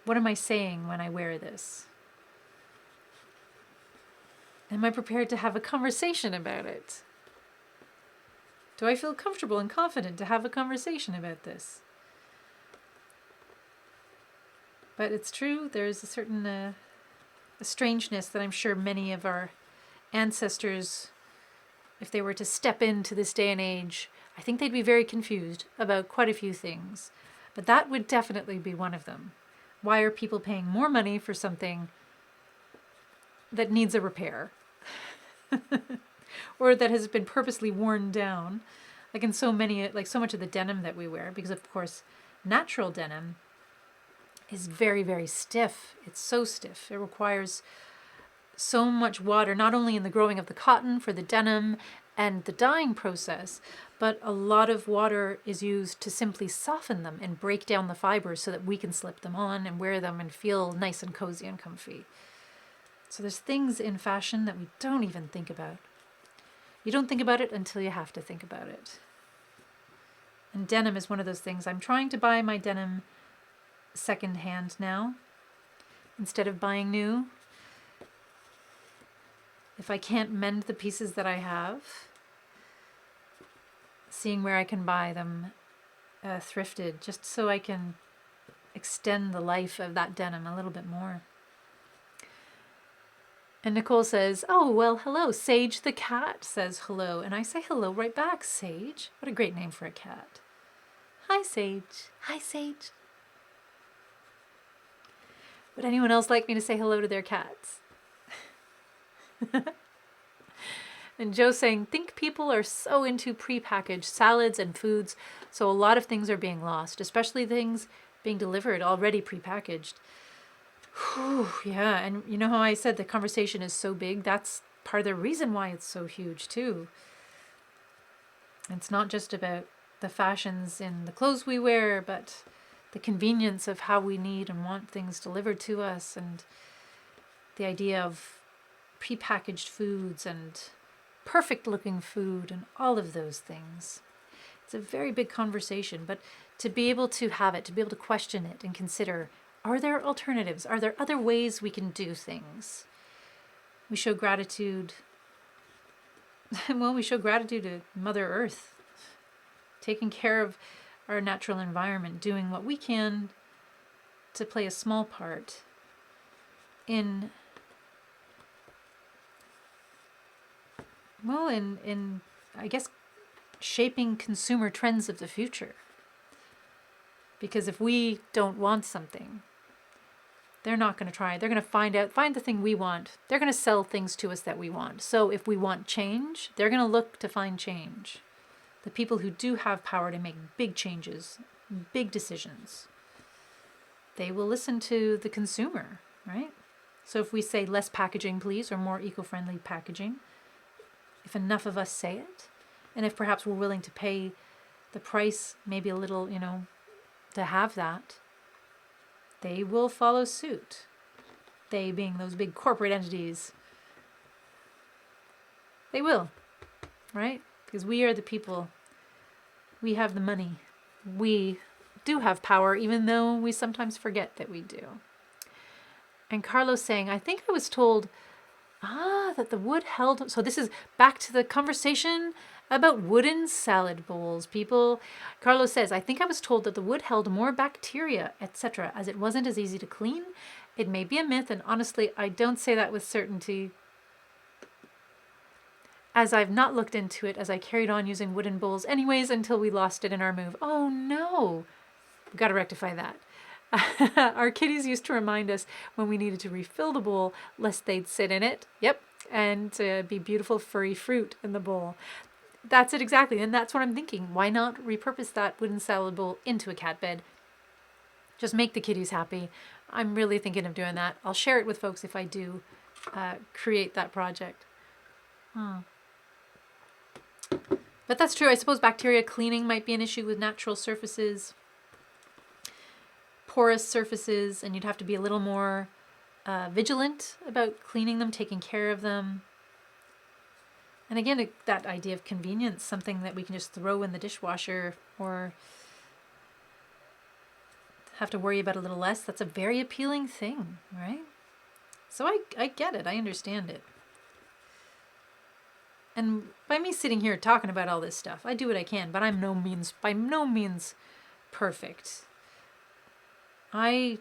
What am I saying when I wear this? Am I prepared to have a conversation about it? Do I feel comfortable and confident to have a conversation about this? But it's true, there's a certain a strangeness that I'm sure many of our ancestors, if they were to step into this day and age, I think they'd be very confused about quite a few things. But that would definitely be one of them. Why are people paying more money for something that needs a repair? Or that has been purposely worn down, like in so much of the denim that we wear, because of course natural denim is very, very stiff. It's so stiff. It requires so much water, not only in the growing of the cotton for the denim and the dyeing process, but a lot of water is used to simply soften them and break down the fibers so that we can slip them on and wear them and feel nice and cozy and comfy. So there's things in fashion that we don't even think about. You don't think about it until you have to think about it. And denim is one of those things. I'm trying to buy my denim secondhand now instead of buying new. If I can't mend the pieces that I have, seeing where I can buy them thrifted, just so I can extend the life of that denim a little bit more. And Nicole says, oh, well, hello. Sage the cat says hello. And I say hello right back, Sage. What a great name for a cat. Hi, Sage. Hi, Sage. Would anyone else like me to say hello to their cats? And Joe's saying, think people are so into prepackaged salads and foods, so a lot of things are being lost, especially things being delivered already prepackaged. Whew, yeah, and you know how I said the conversation is so big? That's part of the reason why it's so huge, too. It's not just about the fashions in the clothes we wear, but the convenience of how we need and want things delivered to us, and the idea of prepackaged foods and perfect looking food and all of those things. It's a very big conversation, but to be able to have it, to be able to question it and consider, are there alternatives? Are there other ways we can do things? We show gratitude. Well, we show gratitude to Mother Earth, taking care of our natural environment, doing what we can to play a small part in I guess, shaping consumer trends of the future. Because if we don't want something, they're not going to try. They're going to find the thing we want. They're going to sell things to us that we want. So if we want change, they're going to look to find change. The people who do have power to make big changes, big decisions, they will listen to the consumer, right? So if we say less packaging, please, or more eco-friendly packaging, if enough of us say it, and if perhaps we're willing to pay the price, maybe a little, to have that, they will follow suit. They being those big corporate entities. They will, right? Because we are the people. We have the money. We do have power, even though we sometimes forget that we do. And Carlos saying, I think I was told that the wood held. So this is back to the conversation about wooden salad bowls. People, Carlos says, I think I was told that the wood held more bacteria, etc., as it wasn't as easy to clean. It may be a myth, and honestly, I don't say that with certainty, as I've not looked into it, as I carried on using wooden bowls anyways until we lost it in our move. Oh no, we've got to rectify that. Our kitties used to remind us when we needed to refill the bowl, lest they'd sit in it. Yep. And be beautiful furry fruit in the bowl. That's it exactly. And that's what I'm thinking. Why not repurpose that wooden salad bowl into a cat bed? Just make the kitties happy. I'm really thinking of doing that. I'll share it with folks if I do create that project. But that's true. I suppose bacteria cleaning might be an issue with natural surfaces. Porous surfaces, and you'd have to be a little more vigilant about cleaning them, taking care of them. And again, that idea of convenience, something that we can just throw in the dishwasher or have to worry about a little less, that's a very appealing thing, right? So I get it. I understand it. And by me sitting here talking about all this stuff, I do what I can, but I'm by no means perfect. I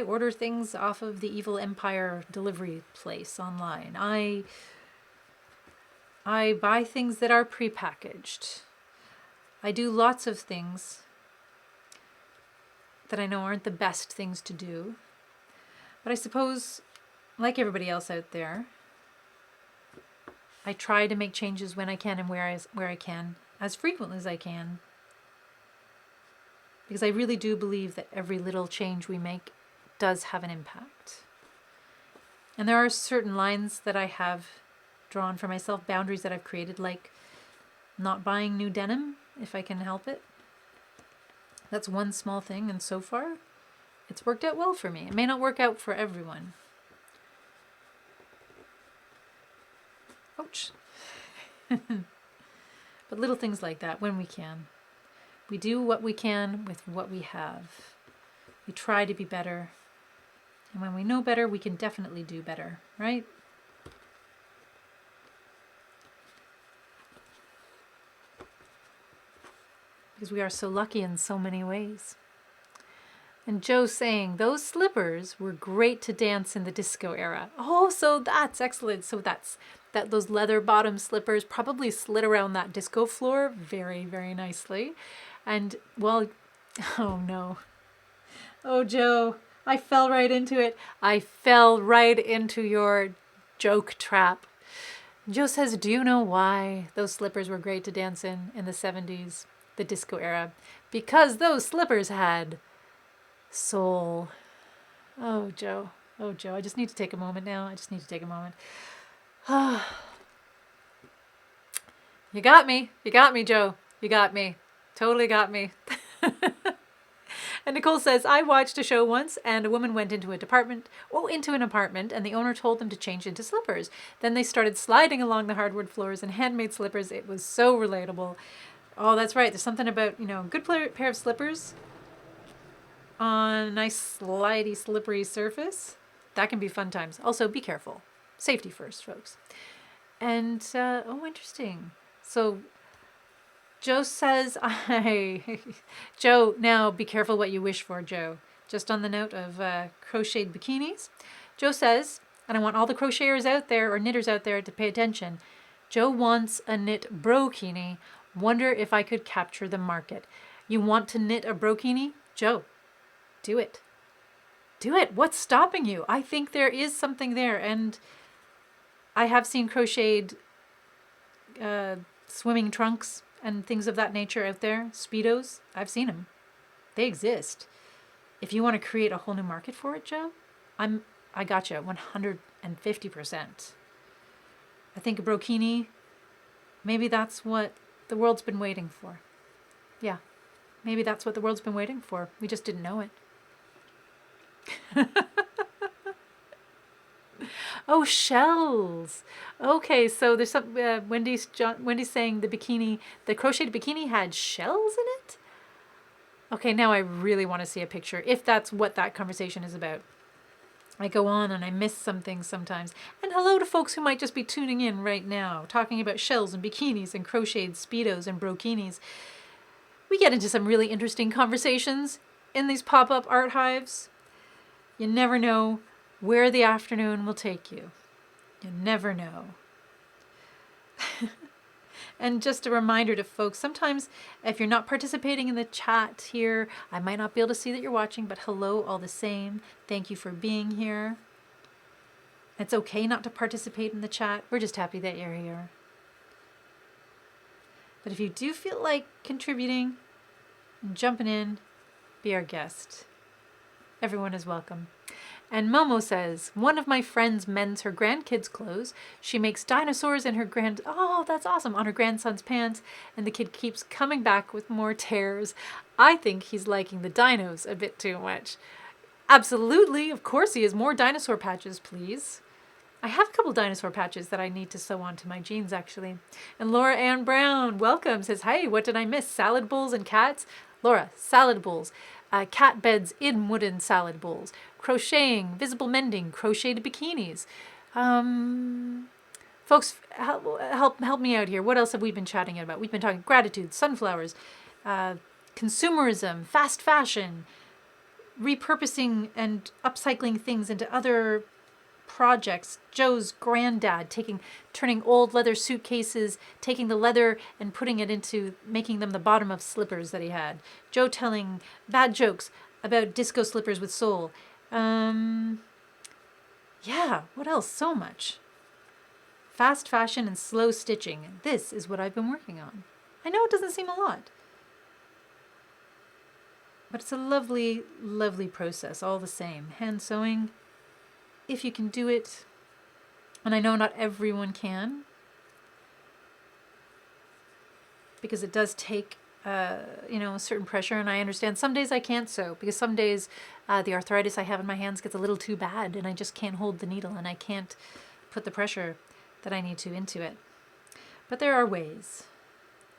order things off of the Evil Empire delivery place online. I buy things that are prepackaged. I do lots of things that I know aren't the best things to do. But I suppose, like everybody else out there, I try to make changes when I can and where I can, as frequently as I can. Because I really do believe that every little change we make does have an impact. And there are certain lines that I have drawn for myself, boundaries that I've created, like not buying new denim if I can help it. That's one small thing, and so far, it's worked out well for me. It may not work out for everyone. Ouch. But little things like that, when we can. We do what we can with what we have. We try to be better. And when we know better, we can definitely do better, right? Because we are so lucky in so many ways. And Joe saying, those slippers were great to dance in the disco era. Oh, so that's excellent. So those leather bottom slippers probably slid around that disco floor very, very nicely. And, well, oh no. Oh, Joe, I fell right into it. I fell right into your joke trap. Joe says, do you know why those slippers were great to dance in the 70s, the disco era? Because those slippers had soul. Oh, Joe. Oh, Joe. I just need to take a moment now. I just need to take a moment. You got me. You got me, Joe. You got me. Totally got me. And Nicole says, I watched a show once and a woman went into an apartment, and the owner told them to change into slippers. Then they started sliding along the hardwood floors in handmade slippers. It was so relatable. Oh, that's right. There's something about, a good pair of slippers on a nice slidey, slippery surface. That can be fun times. Also, be careful. Safety first, folks. And, interesting. So Joe says, Joe, now be careful what you wish for, Joe. Just on the note of crocheted bikinis. Joe says, and I want all the crocheters out there or knitters out there to pay attention. Joe wants a knit brokini. Wonder if I could capture the market. You want to knit a brokini? Joe, do it. Do it. What's stopping you? I think there is something there. And I have seen crocheted swimming trunks and things of that nature out there. Speedos. I've seen them. They exist. If you want to create a whole new market for it, Joe, I got you 150%. I think a brokini, maybe that's what the world's been waiting for. Yeah, maybe that's what the world's been waiting for. We just didn't know it. Oh, shells. Okay, so there's some Wendy's saying the crocheted bikini had shells in it. Okay, now I really want to see a picture, if that's what that conversation is about. I go on and I miss some things sometimes. And hello to folks who might just be tuning in right now, talking about shells and bikinis and crocheted speedos and brokinis. We get into some really interesting conversations in these pop-up art hives. You never know where the afternoon will take you. You never know. And just a reminder to folks, sometimes if you're not participating in the chat here, I might not be able to see that you're watching, but hello all the same. Thank you for being here. It's okay not to participate in the chat. We're just happy that you're here. But if you do feel like contributing and jumping in, be our guest. Everyone is welcome. And Momo says, one of my friends mends her grandkids' clothes. She makes dinosaurs in her oh, that's awesome, on her grandson's pants, and the kid keeps coming back with more tears. I think he's liking the dinos a bit too much. Absolutely, of course he is. More dinosaur patches, please. I have a couple dinosaur patches that I need to sew onto my jeans, actually. And Laura Ann Brown, welcome, says, hey, what did I miss? Salad bowls and cats? Laura, salad bowls. Cat beds in wooden salad bowls, crocheting, visible mending, crocheted bikinis. Folks, help me out here. What else have we been chatting about? We've been talking gratitude, sunflowers, consumerism, fast fashion, repurposing and upcycling things into other projects. Joe's granddad turning old leather suitcases, taking the leather and putting it into making them the bottom of slippers that he had. Joe telling bad jokes about disco slippers with soul. Yeah, what else? So much. Fast fashion and slow stitching. This is what I've been working on. I know it doesn't seem a lot, but it's a lovely, lovely process all the same. Hand sewing, if you can do it, and I know not everyone can, because it does take, a certain pressure, and I understand some days I can't sew, because some days the arthritis I have in my hands gets a little too bad, and I just can't hold the needle, and I can't put the pressure that I need to into it. But there are ways.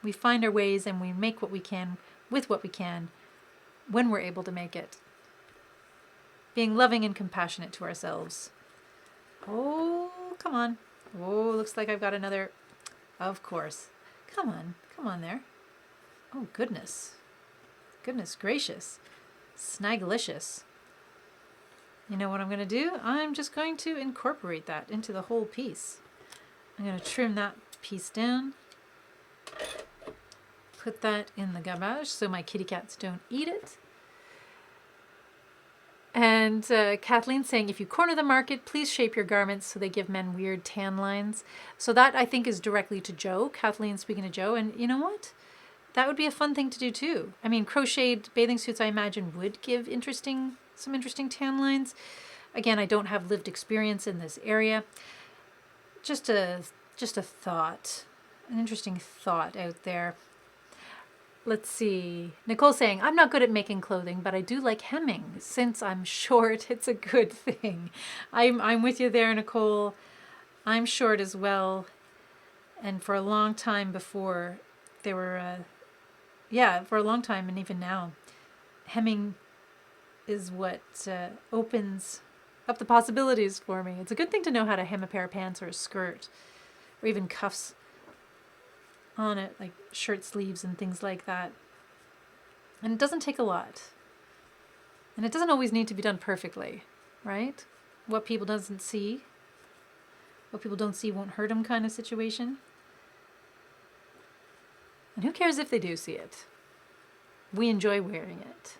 We find our ways, and we make what we can with what we can when we're able to make it. Being loving and compassionate to ourselves. Oh, come on. Oh, looks like I've got another. Of course. Come on there. Oh, goodness. Goodness gracious. Snagalicious. You know what I'm going to do? I'm just going to incorporate that into the whole piece. I'm going to trim that piece down. Put that in the garbage so my kitty cats don't eat it. And Kathleen saying, if you corner the market, please shape your garments so they give men weird tan lines. So that, I think, is directly to Joe. Kathleen speaking to Joe. And you know what? That would be a fun thing to do too. I mean, crocheted bathing suits, I imagine, would give some interesting tan lines. Again, I don't have lived experience in this area. Just a thought, an interesting thought out there. Let's see. Nicole saying, I'm not good at making clothing, but I do like hemming. Since I'm short, it's a good thing. I'm with you there, Nicole. I'm short as well. And for a long time before, there were, for a long time and even now, hemming is what opens up the possibilities for me. It's a good thing to know how to hem a pair of pants or a skirt, or even cuffs on it, like shirt sleeves and things like that. And it doesn't take a lot. And it doesn't always need to be done perfectly, right? What people don't see won't hurt them kind of situation. And who cares if they do see it? We enjoy wearing it.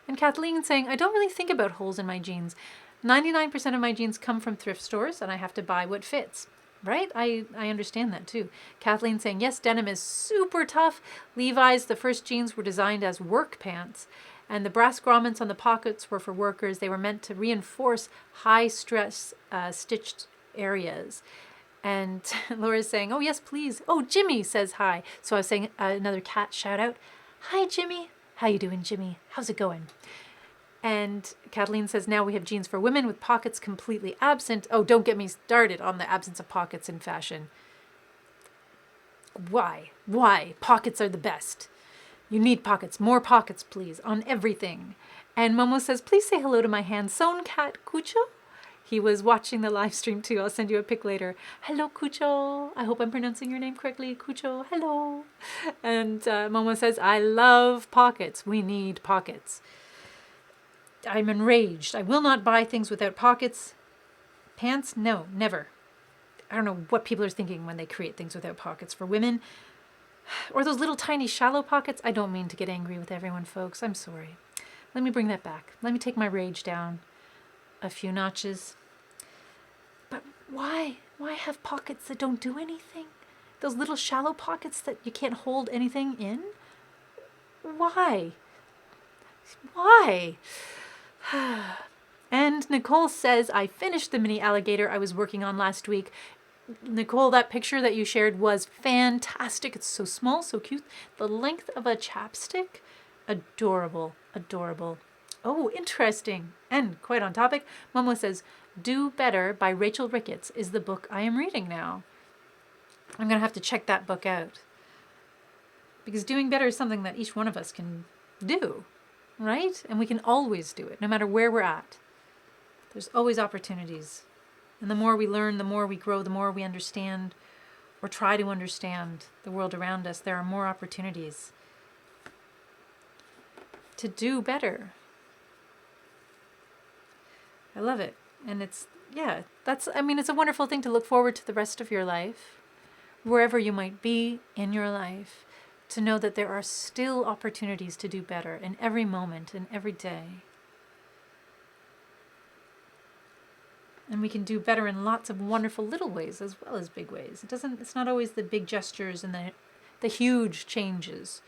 And Kathleen saying, I don't really think about holes in my jeans. 99% of my jeans come from thrift stores and I have to buy what fits. Right? I understand that too. Kathleen saying, yes, denim is super tough. Levi's, the first jeans were designed as work pants, and the brass grommets on the pockets were for workers. They were meant to reinforce high stress stitched areas. And Laura's saying, oh, yes, please. Oh, Jimmy says hi. So I was saying another cat shout out. Hi, Jimmy. How you doing, Jimmy? How's it going? And Kathleen says, now we have jeans for women with pockets completely absent. Oh, don't get me started on the absence of pockets in fashion. Why? Pockets are the best. You need pockets. More pockets, please, on everything. And Momo says, please say hello to my hand-sewn cat, Cucho. He was watching the live stream too. I'll send you a pic later. Hello, Cucho. I hope I'm pronouncing your name correctly. Cucho, hello. And Momo says, I love pockets. We need pockets. I'm enraged. I will not buy things without pockets. Pants? No, never. I don't know what people are thinking when they create things without pockets for women. Or those little tiny shallow pockets. I don't mean to get angry with everyone, folks. I'm sorry. Let me bring that back. Let me take my rage down a few notches. But why? Why have pockets that don't do anything? Those little shallow pockets that you can't hold anything in? Why? Why? And Nicole says, I finished the mini alligator I was working on last week. Nicole, that picture that you shared was fantastic. It's so small, so cute. The length of a chapstick. Adorable, adorable. Oh, interesting. And quite on topic, Momo says, Do Better by Rachel Ricketts is the book I am reading now. I'm going to have to check that book out. Because doing better is something that each one of us can do. Right? And we can always do it, no matter where we're at. There's always opportunities. And the more we learn, the more we grow, the more we understand or try to understand the world around us, there are more opportunities to do better. I love it. And it's a wonderful thing to look forward to the rest of your life, wherever you might be in your life. To know that there are still opportunities to do better in every moment and every day. And we can do better in lots of wonderful little ways as well as big ways. It's not always the big gestures and the huge changes.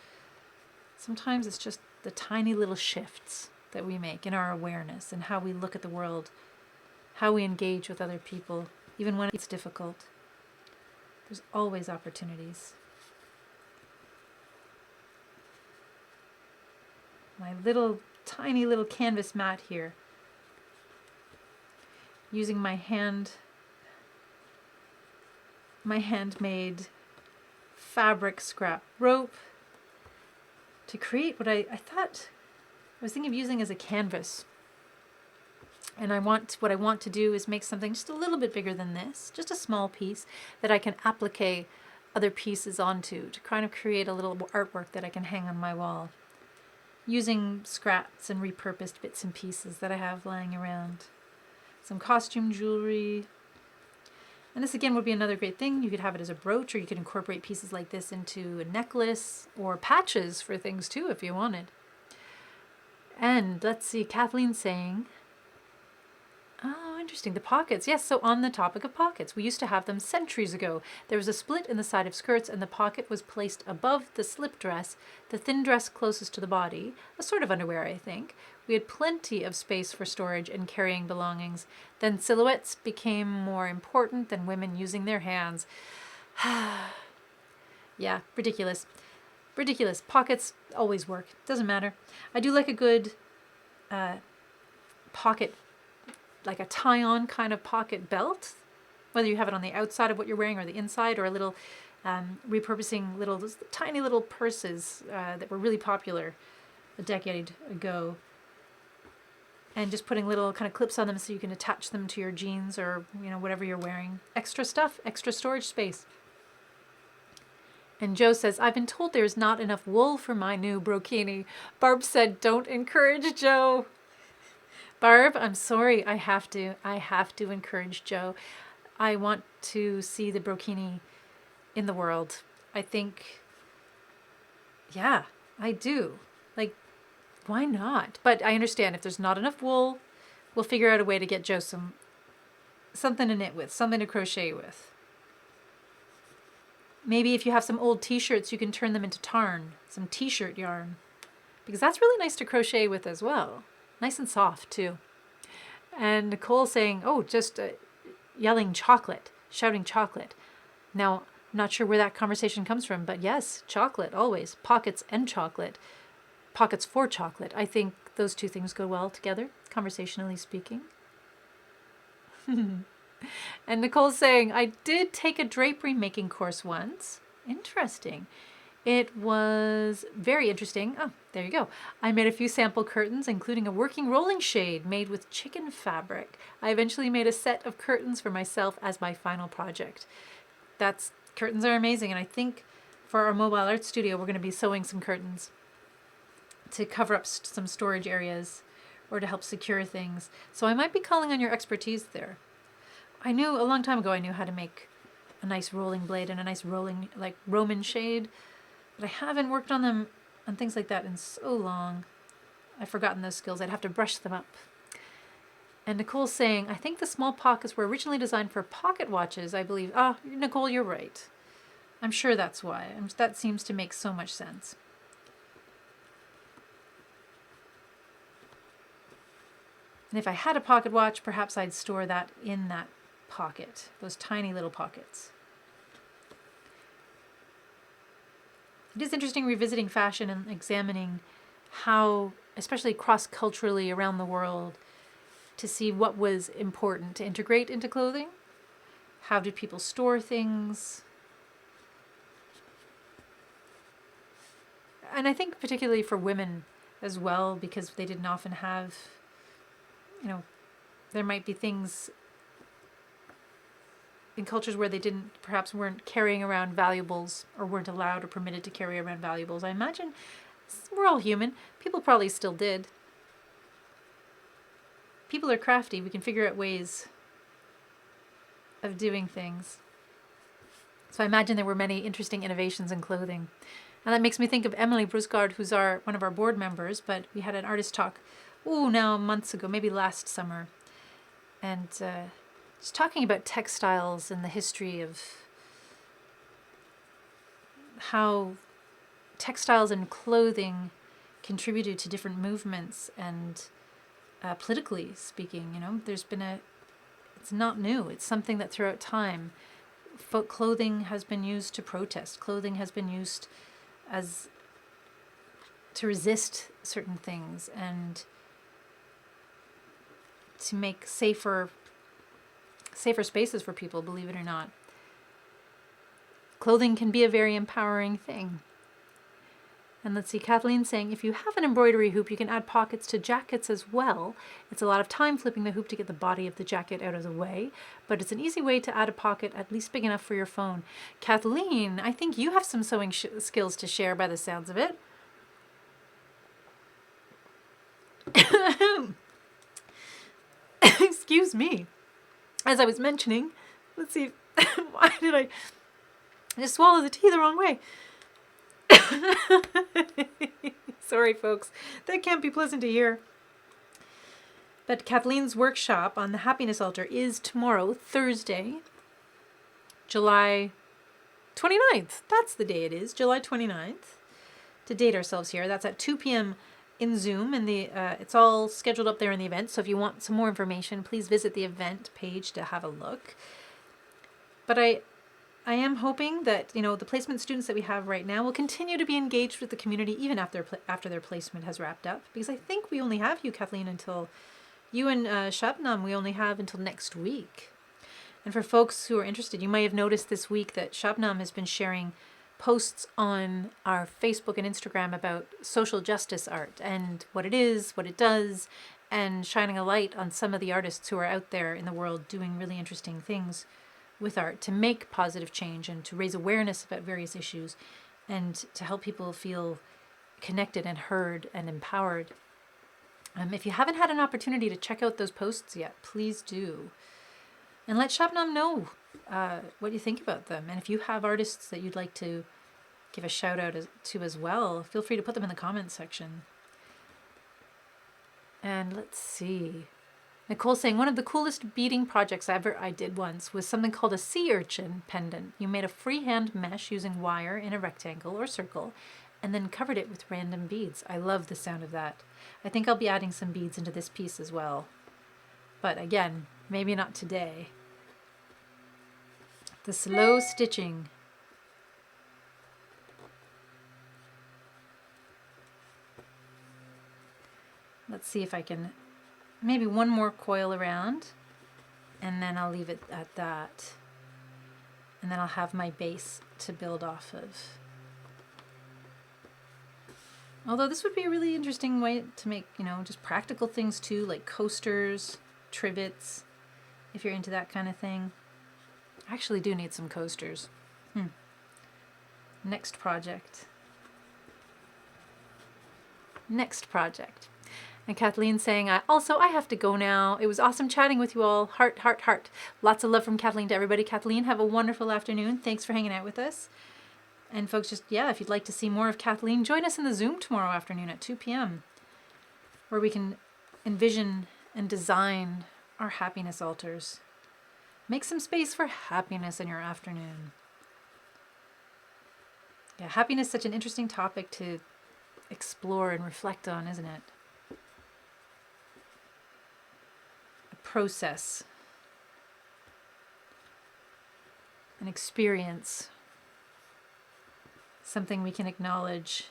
Sometimes it's just the tiny little shifts that we make in our awareness and how we look at the world, how we engage with other people, even when it's difficult. There's always opportunities. My tiny little canvas mat here. Using my handmade fabric scrap rope to create what I was thinking of using as a canvas. And what I want to do is make something just a little bit bigger than this, just a small piece that I can applique other pieces onto to kind of create a little artwork that I can hang on my wall. Using scraps and repurposed bits and pieces that I have lying around. Some costume jewelry. And this again would be another great thing. You could have it as a brooch, or you could incorporate pieces like this into a necklace or patches for things too if you wanted. And let's see, Kathleen saying, oh, interesting. The pockets. Yes, so on the topic of pockets, we used to have them centuries ago. There was a split in the side of skirts, and the pocket was placed above the slip dress, the thin dress closest to the body, a sort of underwear, I think. We had plenty of space for storage and carrying belongings. Then silhouettes became more important than women using their hands. Yeah, ridiculous. Ridiculous. Pockets always work. Doesn't matter. I do like a good pocket, like a tie-on kind of pocket belt, whether you have it on the outside of what you're wearing or the inside, or a little repurposing those tiny little purses that were really popular a decade ago, and just putting little kind of clips on them so you can attach them to your jeans or whatever you're wearing. Extra stuff, extra storage space. And Joe says, I've been told there's not enough wool for my new brokini. Barb said, don't encourage Joe. Barb, I'm sorry. I have to encourage Joe. I want to see the brokini in the world. I think, yeah, I do. Like, why not? But I understand if there's not enough wool, we'll figure out a way to get Joe something to knit with, something to crochet with. Maybe if you have some old t-shirts, you can turn them into tarn, some t-shirt yarn, because that's really nice to crochet with as well. Nice and soft too. And Nicole saying, oh, just yelling chocolate, shouting chocolate. Now, I'm not sure where that conversation comes from, but yes, chocolate, always. Pockets and chocolate. Pockets for chocolate. I think those two things go well together, conversationally speaking. And Nicole's saying, I did take a drapery making course once. Interesting. It was very interesting. Oh, there you go. I made a few sample curtains, including a working rolling shade made with chicken fabric. I eventually made a set of curtains for myself as my final project. Curtains are amazing, and I think for our mobile art studio, we're going to be sewing some curtains to cover up some storage areas or to help secure things. So I might be calling on your expertise there. I knew a long time ago I knew how to make a nice rolling blade and a nice rolling, like Roman shade, but I haven't worked on them and things like that in so long. I've forgotten those skills. I'd have to brush them up. And Nicole's saying, I think the small pockets were originally designed for pocket watches, I believe. Ah, Nicole, you're right. I'm sure that's why. That seems to make so much sense. And if I had a pocket watch, perhaps I'd store that in that pocket, those tiny little pockets. It is interesting revisiting fashion and examining how, especially cross-culturally around the world, to see what was important to integrate into clothing. How did people store things? And I think particularly for women as well, because they didn't often have, there might be things in cultures where they perhaps weren't carrying around valuables or weren't allowed or permitted to carry around valuables. I imagine we're all human. People probably still did. People are crafty. We can figure out ways of doing things. So I imagine there were many interesting innovations in clothing. And that makes me think of Emily Brusgard, who's one of our board members, but we had an artist talk, now months ago, maybe last summer. And just talking about textiles and the history of how textiles and clothing contributed to different movements and politically speaking, there's been it's not new. It's something that throughout time, clothing has been used to protest. Clothing has been used to resist certain things and to make safer spaces for people, believe it or not. Clothing can be a very empowering thing. And let's see, Kathleen saying, if you have an embroidery hoop, you can add pockets to jackets as well. It's a lot of time flipping the hoop to get the body of the jacket out of the way, but it's an easy way to add a pocket at least big enough for your phone. Kathleen, I think you have some sewing skills to share by the sounds of it. Excuse me. As I was mentioning, let's see, why did I just swallow the tea the wrong way? Sorry, folks. That can't be pleasant to hear. But Kathleen's workshop on the happiness altar is tomorrow, Thursday, July 29th. That's the day it is, July 29th. To date ourselves here, that's at 2 p.m. in Zoom, and it's all scheduled up there in the event. So if you want some more information, please visit the event page to have a look. But I am hoping that the placement students that we have right now will continue to be engaged with the community even after their placement has wrapped up, because I think we only have you, Kathleen, until you and Shabnam, we only have until next week. And for folks who are interested, you might have noticed this week that Shabnam has been sharing posts on our Facebook and Instagram about social justice art and what it is, what it does, and shining a light on some of the artists who are out there in the world doing really interesting things with art to make positive change and to raise awareness about various issues and to help people feel connected and heard and empowered. If you haven't had an opportunity to check out those posts yet, please do. And let Shabnam know what you think about them. And if you have artists that you'd like to give a shout out to as well, feel free to put them in the comments section. And let's see. Nicole's saying, one of the coolest beading projects I did once was something called a sea urchin pendant. You made a freehand mesh using wire in a rectangle or circle and then covered it with random beads. I love the sound of that. I think I'll be adding some beads into this piece as well. But again, maybe not today. The slow stitching. Let's see if I can, maybe one more coil around, and then I'll leave it at that. And then I'll have my base to build off of. Although this would be a really interesting way to make, just practical things too, like coasters, trivets, if you're into that kind of thing. I actually do need some coasters. Next project. And Kathleen's saying, I have to go now. It was awesome chatting with you all. Heart, heart, heart. Lots of love from Kathleen to everybody. Kathleen, have a wonderful afternoon. Thanks for hanging out with us. And folks, if you'd like to see more of Kathleen, join us in the Zoom tomorrow afternoon at 2 p.m. where we can envision and design our happiness altars. Make some space for happiness in your afternoon. Yeah, happiness is such an interesting topic to explore and reflect on, isn't it? A process, an experience, something we can acknowledge,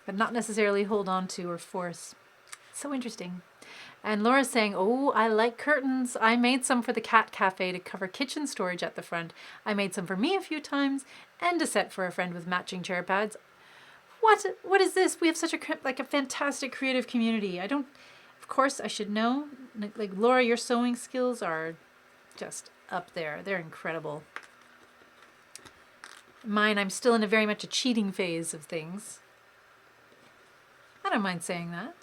but not necessarily hold on to or force. So interesting. And Laura's saying, oh, I like curtains. I made some for the cat cafe to cover kitchen storage at the front. I made some for me a few times and a set for a friend with matching chair pads. What is this? We have such a fantastic creative community. Of course I should know. Like Laura, your sewing skills are just up there. They're incredible. Mine, I'm still in very much a cheating phase of things. I don't mind saying that.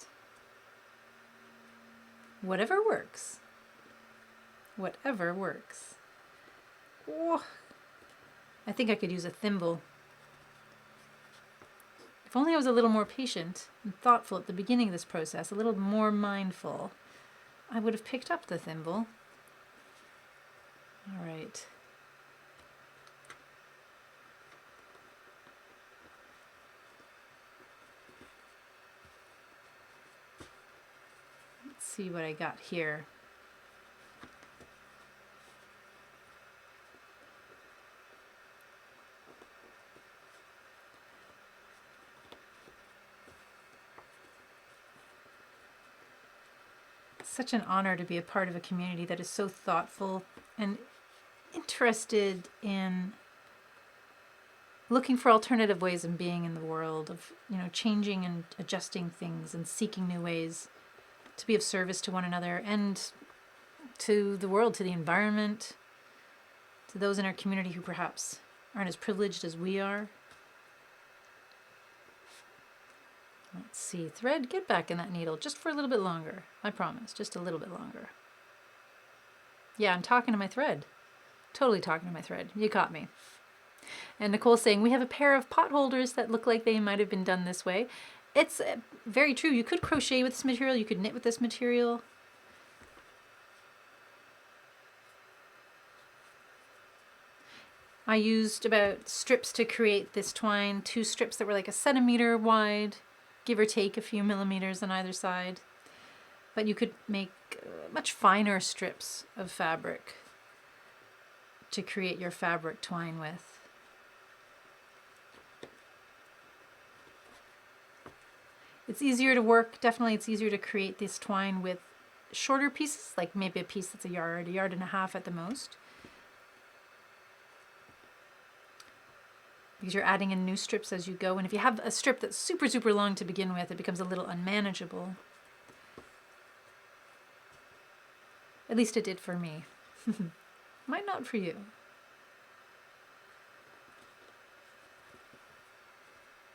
Whatever works. Whatever works. Oh, I think I could use a thimble. If only I was a little more patient and thoughtful at the beginning of this process, a little more mindful, I would have picked up the thimble. All right. See what I got here. Such an honor to be a part of a community that is so thoughtful and interested in looking for alternative ways of being in the world, of changing and adjusting things and seeking new ways to be of service to one another and to the world, to the environment, to those in our community who perhaps aren't as privileged as we are. Let's see, thread, get back in that needle just for a little bit longer. I promise, just a little bit longer. Yeah, I'm talking to my thread. Totally talking to my thread. You caught me. And Nicole's saying, we have a pair of pot holders that look like they might have been done this way. It's very true. You could crochet with this material. You could knit with this material. I used about strips to create this twine, 2 strips that were like a centimeter wide, give or take a few millimeters on either side. But you could make much finer strips of fabric to create your fabric twine with. It's easier to work, definitely it's easier to create this twine with shorter pieces, like maybe a piece that's a yard and a half at the most. Because you're adding in new strips as you go. And if you have a strip that's super, super long to begin with, it becomes a little unmanageable. At least it did for me. Might not for you.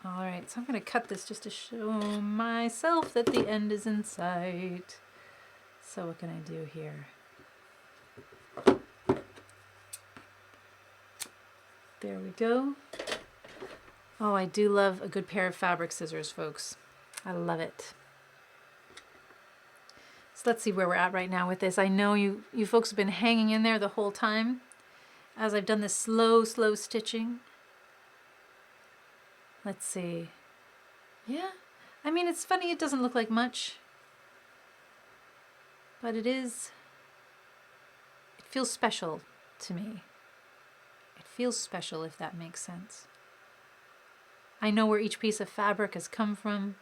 All right, so I'm going to cut this just to show myself that the end is in sight. So what can I do here? There we go. Oh, I do love a good pair of fabric scissors, folks. I love it. So let's see where we're at right now with this. I know you folks have been hanging in there the whole time as I've done this slow stitching. Let's see. Yeah, I mean, it's funny, it doesn't look like much, but it feels special to me. It feels special, if that makes sense. I know where each piece of fabric has come from.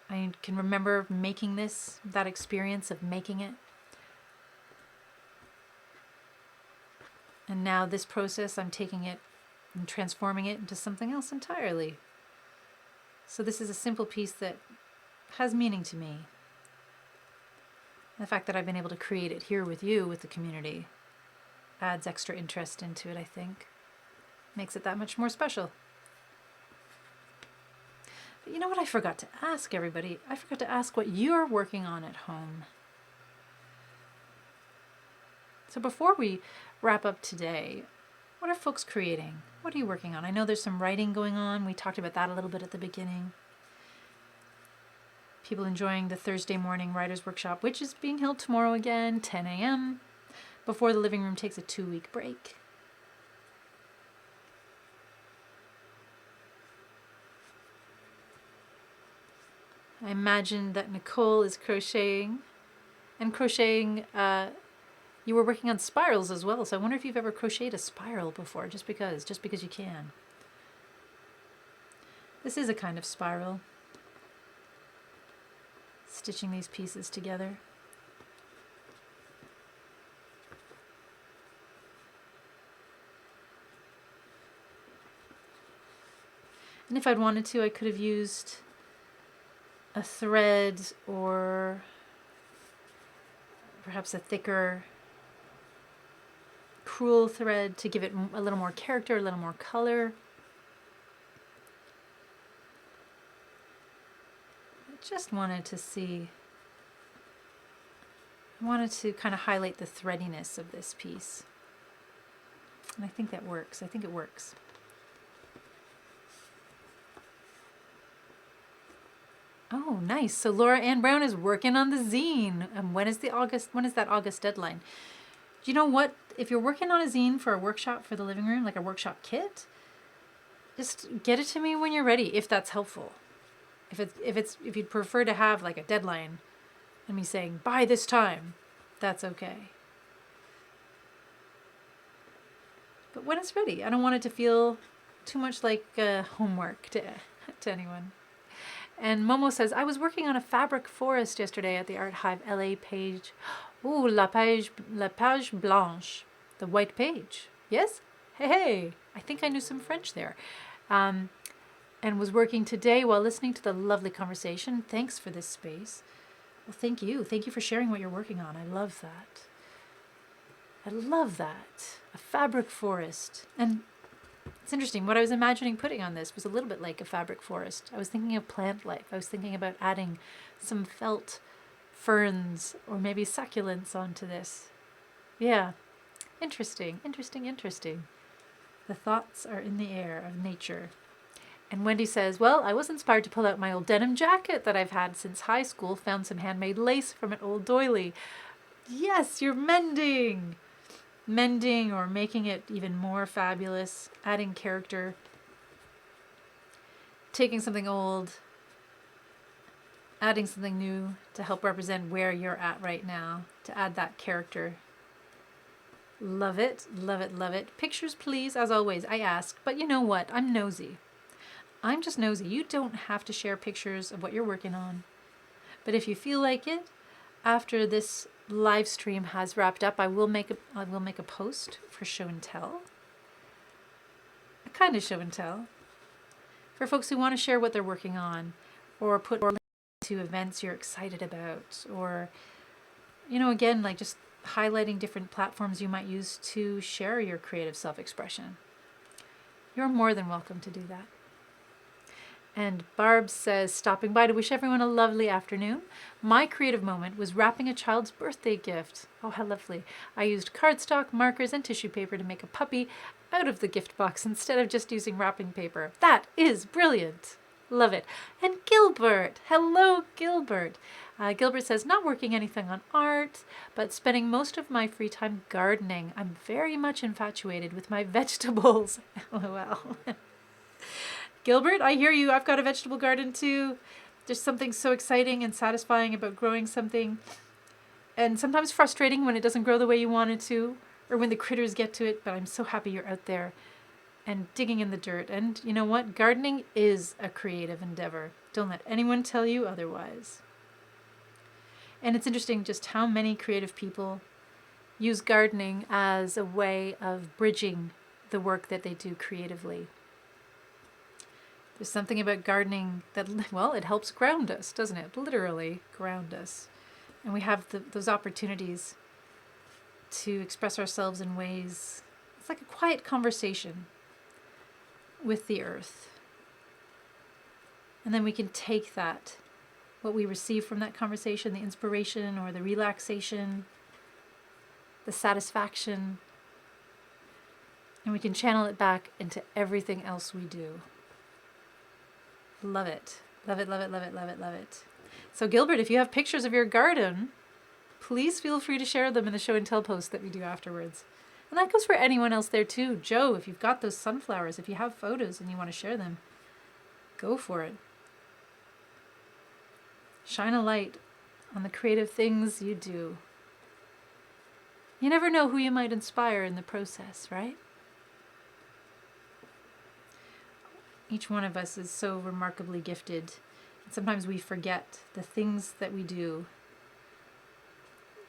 I can remember making this, that experience of making it. And now this process, I'm taking it and transforming it into something else entirely. So this is a simple piece that has meaning to me. The fact that I've been able to create it here with you, with the community, adds extra interest into it, I think. Makes it that much more special. But you know what I forgot to ask everybody? I forgot to ask what you're working on at home. So before we wrap up today, what are folks creating? What are you working on? I know there's some writing going on. We talked about that a little bit at the beginning. People enjoying the Thursday morning writers workshop, which is being held tomorrow again, 10 a.m., before the living room takes a 2-week break. I imagine that Nicole is crocheting. And crocheting, you were working on spirals as well, so I wonder if you've ever crocheted a spiral before, just because you can. This is a kind of spiral. Stitching these pieces together. And if I'd wanted to, I could have used a thread or perhaps a thicker crewel thread to give it a little more character, a little more color. I just wanted to see, I wanted to kind of highlight the threadiness of this piece. And I think that works. I think it works. Oh, nice. So Laura Ann Brown is working on the zine. And when is that August deadline? Do you know what? If you're working on a zine for a workshop for the living room, like a workshop kit, just get it to me when you're ready, if that's helpful. If you'd prefer to have like a deadline and me saying by this time, that's okay. But when it's ready, I don't want it to feel too much like homework to anyone. And Momo says, I was working on a fabric forest yesterday at the Art Hive LA page. Ooh, la page blanche. The white page. Yes? Hey, I think I knew some French there. And was working today while listening to the lovely conversation. Thanks for this space. Well, thank you. Thank you for sharing what you're working on. I love that. I love that. A fabric forest. And it's interesting. What I was imagining putting on this was a little bit like a fabric forest. I was thinking of plant life. I was thinking about adding some felt ferns or maybe succulents onto this. Yeah. Interesting, interesting, interesting. The thoughts are in the air of nature. And Wendy says, well, I was inspired to pull out my old denim jacket that I've had since high school, found some handmade lace from an old doily. Yes, you're mending! Mending or making it even more fabulous, adding character, taking something old, adding something new to help represent where you're at right now, to add that character. Love it, love it, love it. Pictures, please, as always, I ask, but you know what? I'm nosy. I'm just nosy. You don't have to share pictures of what you're working on. But if you feel like it, after this live stream has wrapped up, I will make a post for show and tell. A kind of show and tell. For folks who want to share what they're working on, or put links to events you're excited about, or, you know, again, like just highlighting different platforms you might use to share your creative self-expression. You're more than welcome to do that. And Barb says, stopping by to wish everyone a lovely afternoon. My creative moment was wrapping a child's birthday gift. Oh, how lovely. I used cardstock, markers, and tissue paper to make a puppy out of the gift box instead of just using wrapping paper. That is brilliant. Love it. And Gilbert. Hello, Gilbert. Gilbert says, not working anything on art, but spending most of my free time gardening. I'm very much infatuated with my vegetables. LOL. Gilbert, I hear you. I've got a vegetable garden too. There's something so exciting and satisfying about growing something, and sometimes frustrating when it doesn't grow the way you want it to, or when the critters get to it, but I'm so happy you're out there and digging in the dirt. And you know what? Gardening is a creative endeavor. Don't let anyone tell you otherwise. And it's interesting just how many creative people use gardening as a way of bridging the work that they do creatively. There's something about gardening that, well, it helps ground us, doesn't it? Literally ground us. And we have those opportunities to express ourselves in ways, it's like a quiet conversation with the earth. And then we can take that, what we receive from that conversation, the inspiration or the relaxation, the satisfaction, and we can channel it back into everything else we do. Love it. Love it, love it, love it, love it, love it. So Gilbert, if you have pictures of your garden, please feel free to share them in the show and tell post that we do afterwards. And that goes for anyone else there too. Joe, if you've got those sunflowers, if you have photos and you want to share them, go for it. Shine a light on the creative things you do. You never know who you might inspire in the process, right? Each one of us is so remarkably gifted. And sometimes we forget the things that we do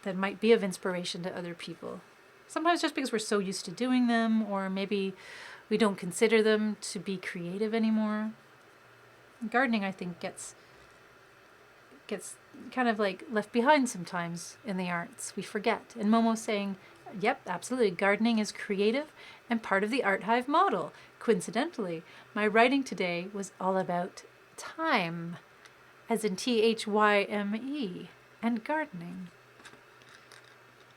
that might be of inspiration to other people. Sometimes just because we're so used to doing them, or maybe we don't consider them to be creative anymore. Gardening, I think, gets kind of like left behind sometimes in the arts. We forget. And Momo's saying, yep, absolutely. Gardening is creative and part of the Art Hive model. Coincidentally, my writing today was all about time, as in THYME, and gardening.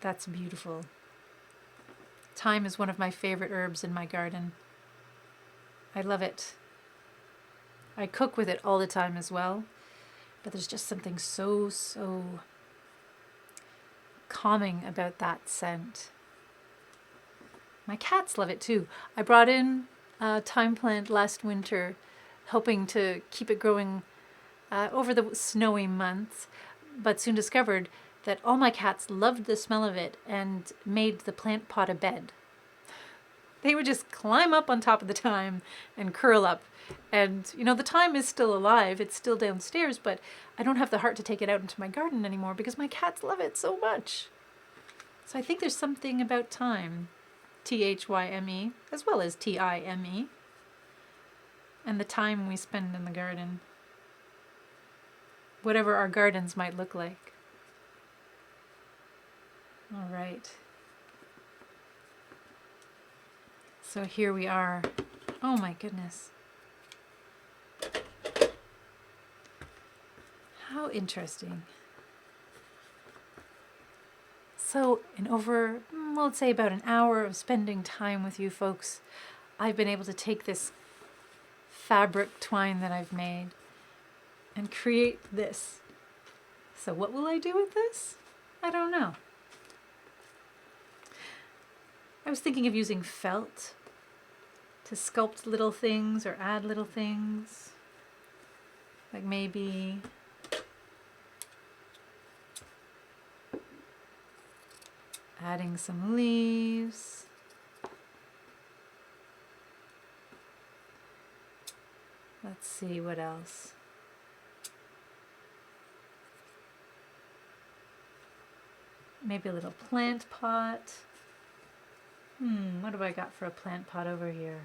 That's beautiful. Thyme is one of my favorite herbs in my garden. I love it. I cook with it all the time as well, but there's just something so calming about that scent. My cats love it too. I brought in a thyme plant last winter, hoping to keep it growing over the snowy months, but soon discovered that all my cats loved the smell of it and made the plant pot a bed. They would just climb up on top of the thyme and curl up. And, you know, the thyme is still alive. It's still downstairs, but I don't have the heart to take it out into my garden anymore because my cats love it so much. So I think there's something about thyme, THYME, as well as TIME, and the time we spend in the garden, whatever our gardens might look like. All right. So here we are. Oh my goodness. How interesting. So in over well, let's say about an hour of spending time with you folks, I've been able to take this fabric twine that I've made and create this. So what will I do with this? I don't know. I was thinking of using felt to sculpt little things or add little things. Like maybe adding some leaves. Let's see what else. Maybe a little plant pot. What have I got for a plant pot over here?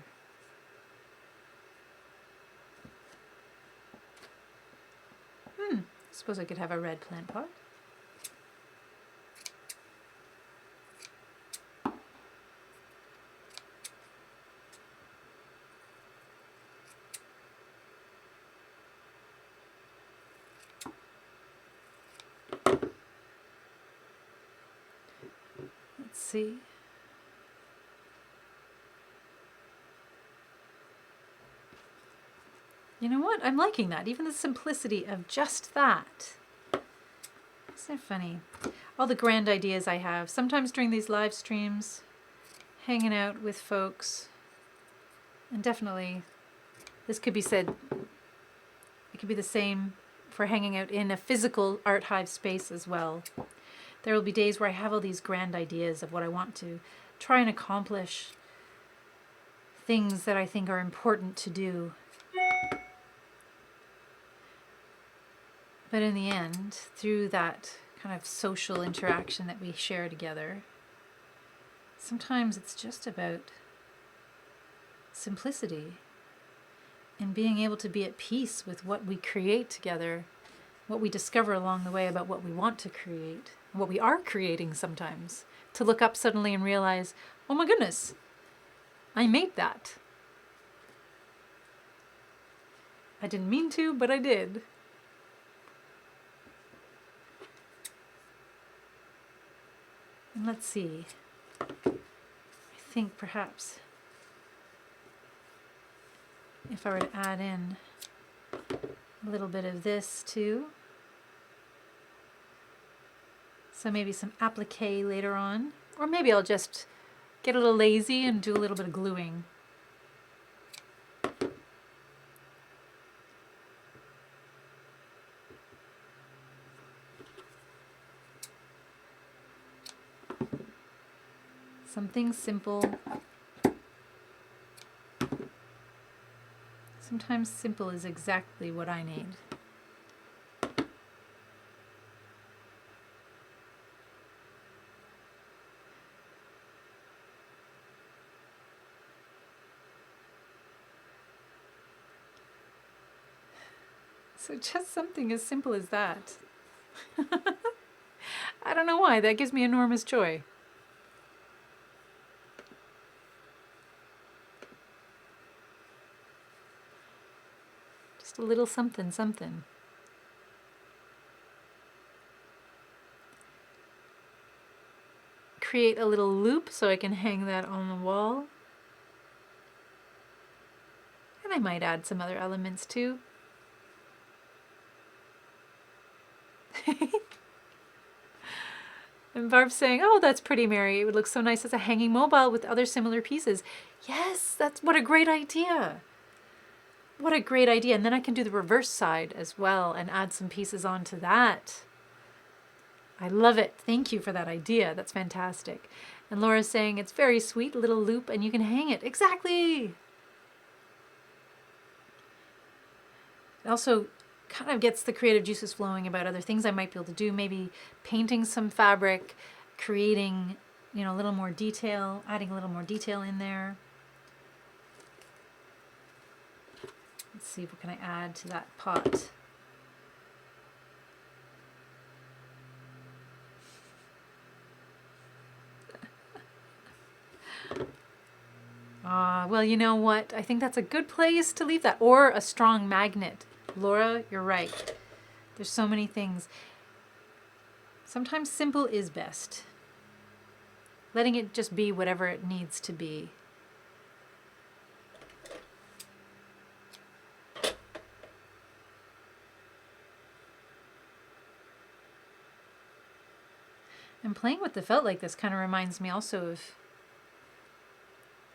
Suppose I could have a red plant pot. Let's see. You know what? I'm liking that. Even the simplicity of just that. Isn't it funny? All the grand ideas I have. Sometimes during these live streams, hanging out with folks. And definitely, this could be said, it could be the same for hanging out in a physical art hive space as well. There will be days where I have all these grand ideas of what I want to try and accomplish. Things that I think are important to do. But in the end, through that kind of social interaction that we share together, sometimes it's just about simplicity and being able to be at peace with what we create together, what we discover along the way about what we want to create, what we are creating sometimes. To look up suddenly and realize, oh my goodness, I made that. I didn't mean to, but I did. And let's see, I think perhaps if I were to add in a little bit of this too, so maybe some applique later on, or maybe I'll just get a little lazy and do a little bit of gluing. Something simple. Sometimes simple is exactly what I need. So just something as simple as that. I don't know why, that gives me enormous joy. Just a little something, something. Create a little loop so I can hang that on the wall. And I might add some other elements too. And Barb's saying, oh, that's pretty, Mary. It would look so nice as a hanging mobile with other similar pieces. Yes, that's what a great idea. What a great idea. And then I can do the reverse side as well and add some pieces onto that. I love it. Thank you for that idea. That's fantastic. And Laura's saying it's very sweet, little loop, and you can hang it. Exactly. It also kind of gets the creative juices flowing about other things I might be able to do. Maybe painting some fabric, creating, a little more detail, adding a little more detail in there. Let's see, what can I add to that pot? Well, you know what? I think that's a good place to leave that. Or a strong magnet. Laura, you're right. There's so many things. Sometimes simple is best. letting it just be whatever it needs to be. And playing with the felt like this kind of reminds me also of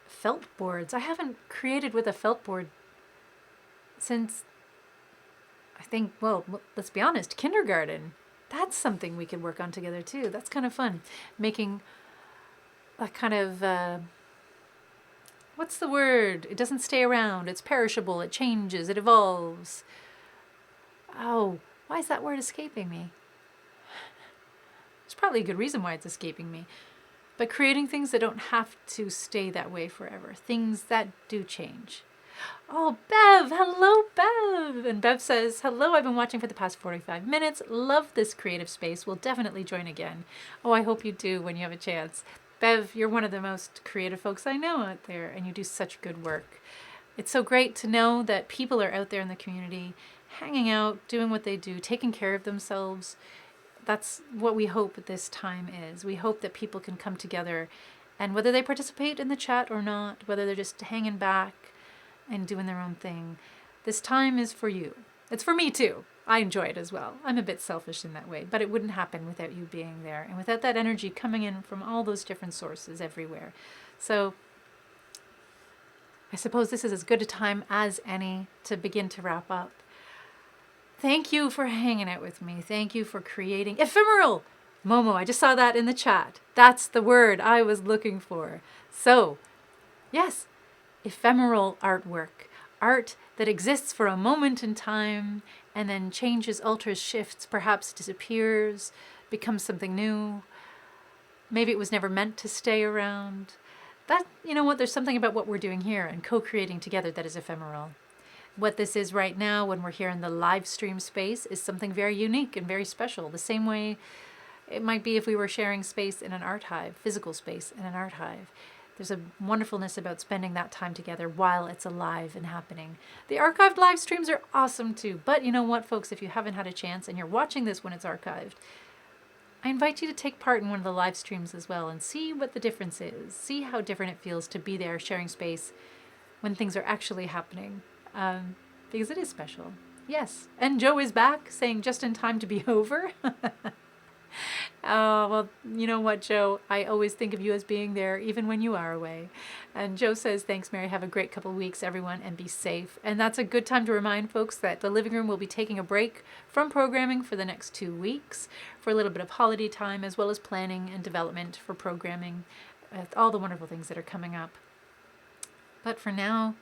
felt boards. I haven't created with a felt board since, I think, well, let's be honest, kindergarten. That's something we could work on together too. That's kind of fun. Making a kind of, what's the word? It doesn't stay around. It's perishable. It changes. It evolves. Oh, why is that word escaping me? There's probably a good reason why it's escaping me. But creating things that don't have to stay that way forever. Things that do change. Oh, Bev! Hello, Bev! And Bev says, hello, I've been watching for the past 45 minutes. Love this creative space. Will definitely join again. Oh, I hope you do when you have a chance. Bev, you're one of the most creative folks I know out there, and you do such good work. It's so great to know that people are out there in the community, hanging out, doing what they do, taking care of themselves. That's what we hope this time is. We hope that people can come together, and whether they participate in the chat or not, whether they're just hanging back and doing their own thing, this time is for you. It's for me too. I enjoy it as well. I'm a bit selfish in that way, but it wouldn't happen without you being there and without that energy coming in from all those different sources everywhere. So I suppose this is as good a time as any to begin to wrap up. Thank you for hanging out with me. Thank you for creating ephemeral. Momo, I just saw that in the chat. That's the word I was looking for. So, yes, ephemeral artwork. Art that exists for a moment in time and then changes, alters, shifts, perhaps disappears, becomes something new. Maybe it was never meant to stay around. That, you know what, there's something about what we're doing here and co-creating together that is ephemeral. What this is right now when we're here in the live stream space is something very unique and very special. The same way it might be if we were sharing space in an art hive, physical space in an art hive. There's a wonderfulness about spending that time together while it's alive and happening. The archived live streams are awesome too. But you know what, folks, if you haven't had a chance and you're watching this when it's archived, I invite you to take part in one of the live streams as well and see what the difference is. See how different it feels to be there sharing space when things are actually happening. Because it is special. Yes. And Joe is back saying just in time to be over. Oh, well, you know what, Joe? I always think of you as being there even when you are away. And Joe says, thanks, Mary. Have a great couple of weeks, everyone, and be safe. And that's a good time to remind folks that the Living Room will be taking a break from programming for the next 2 weeks for a little bit of holiday time, as well as planning and development for programming, all the wonderful things that are coming up. But for now,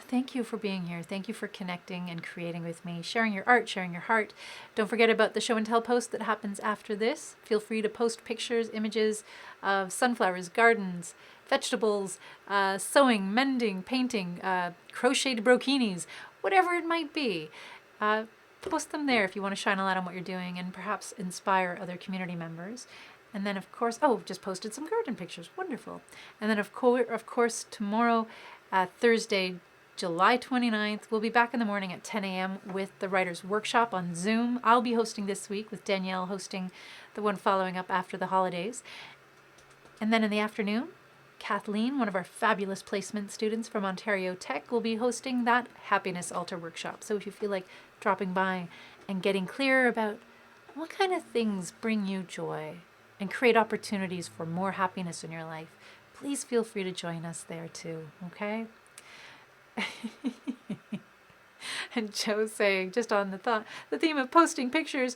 thank you for being here. Thank you for connecting and creating with me, sharing your art, sharing your heart. Don't forget about the show and tell post that happens after this. Feel free to post pictures, images of sunflowers, gardens, vegetables, sewing, mending, painting, crocheted brokinis, whatever it might be. Post them there if you want to shine a light on what you're doing and perhaps inspire other community members. And then, of course, just posted some garden pictures. Wonderful. And then, of course, tomorrow, Thursday, July 29th, we'll be back in the morning at 10 a.m. with the Writers' Workshop on Zoom. I'll be hosting this week with Danielle hosting the one following up after the holidays. And then in the afternoon, Kathleen, one of our fabulous placement students from Ontario Tech, will be hosting that Happiness Altar Workshop. So if you feel like dropping by and getting clear about what kind of things bring you joy and create opportunities for more happiness in your life, please feel free to join us there too, okay? And Joe's saying, just on the theme of posting pictures,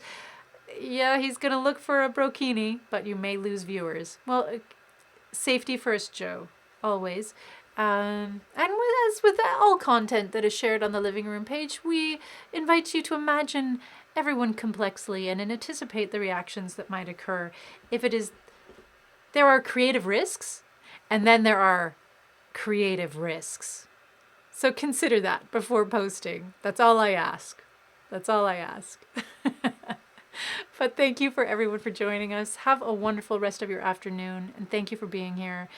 yeah, he's going to look for a brokini, but you may lose viewers. Well, safety first, Joe, always. And as with all content that is shared on the Living Room page, we invite you to imagine everyone complexly and anticipate the reactions that might occur. There are creative risks, and then there are creative risks. So consider that before posting. That's all I ask. That's all I ask. But thank you for everyone for joining us. Have a wonderful rest of your afternoon, and thank you for being here.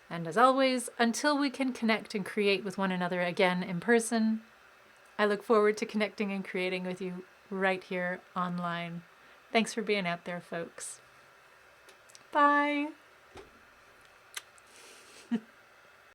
And as always, until we can connect and create with one another again in person, I look forward to connecting and creating with you right here online. Thanks for being out there, folks. Bye.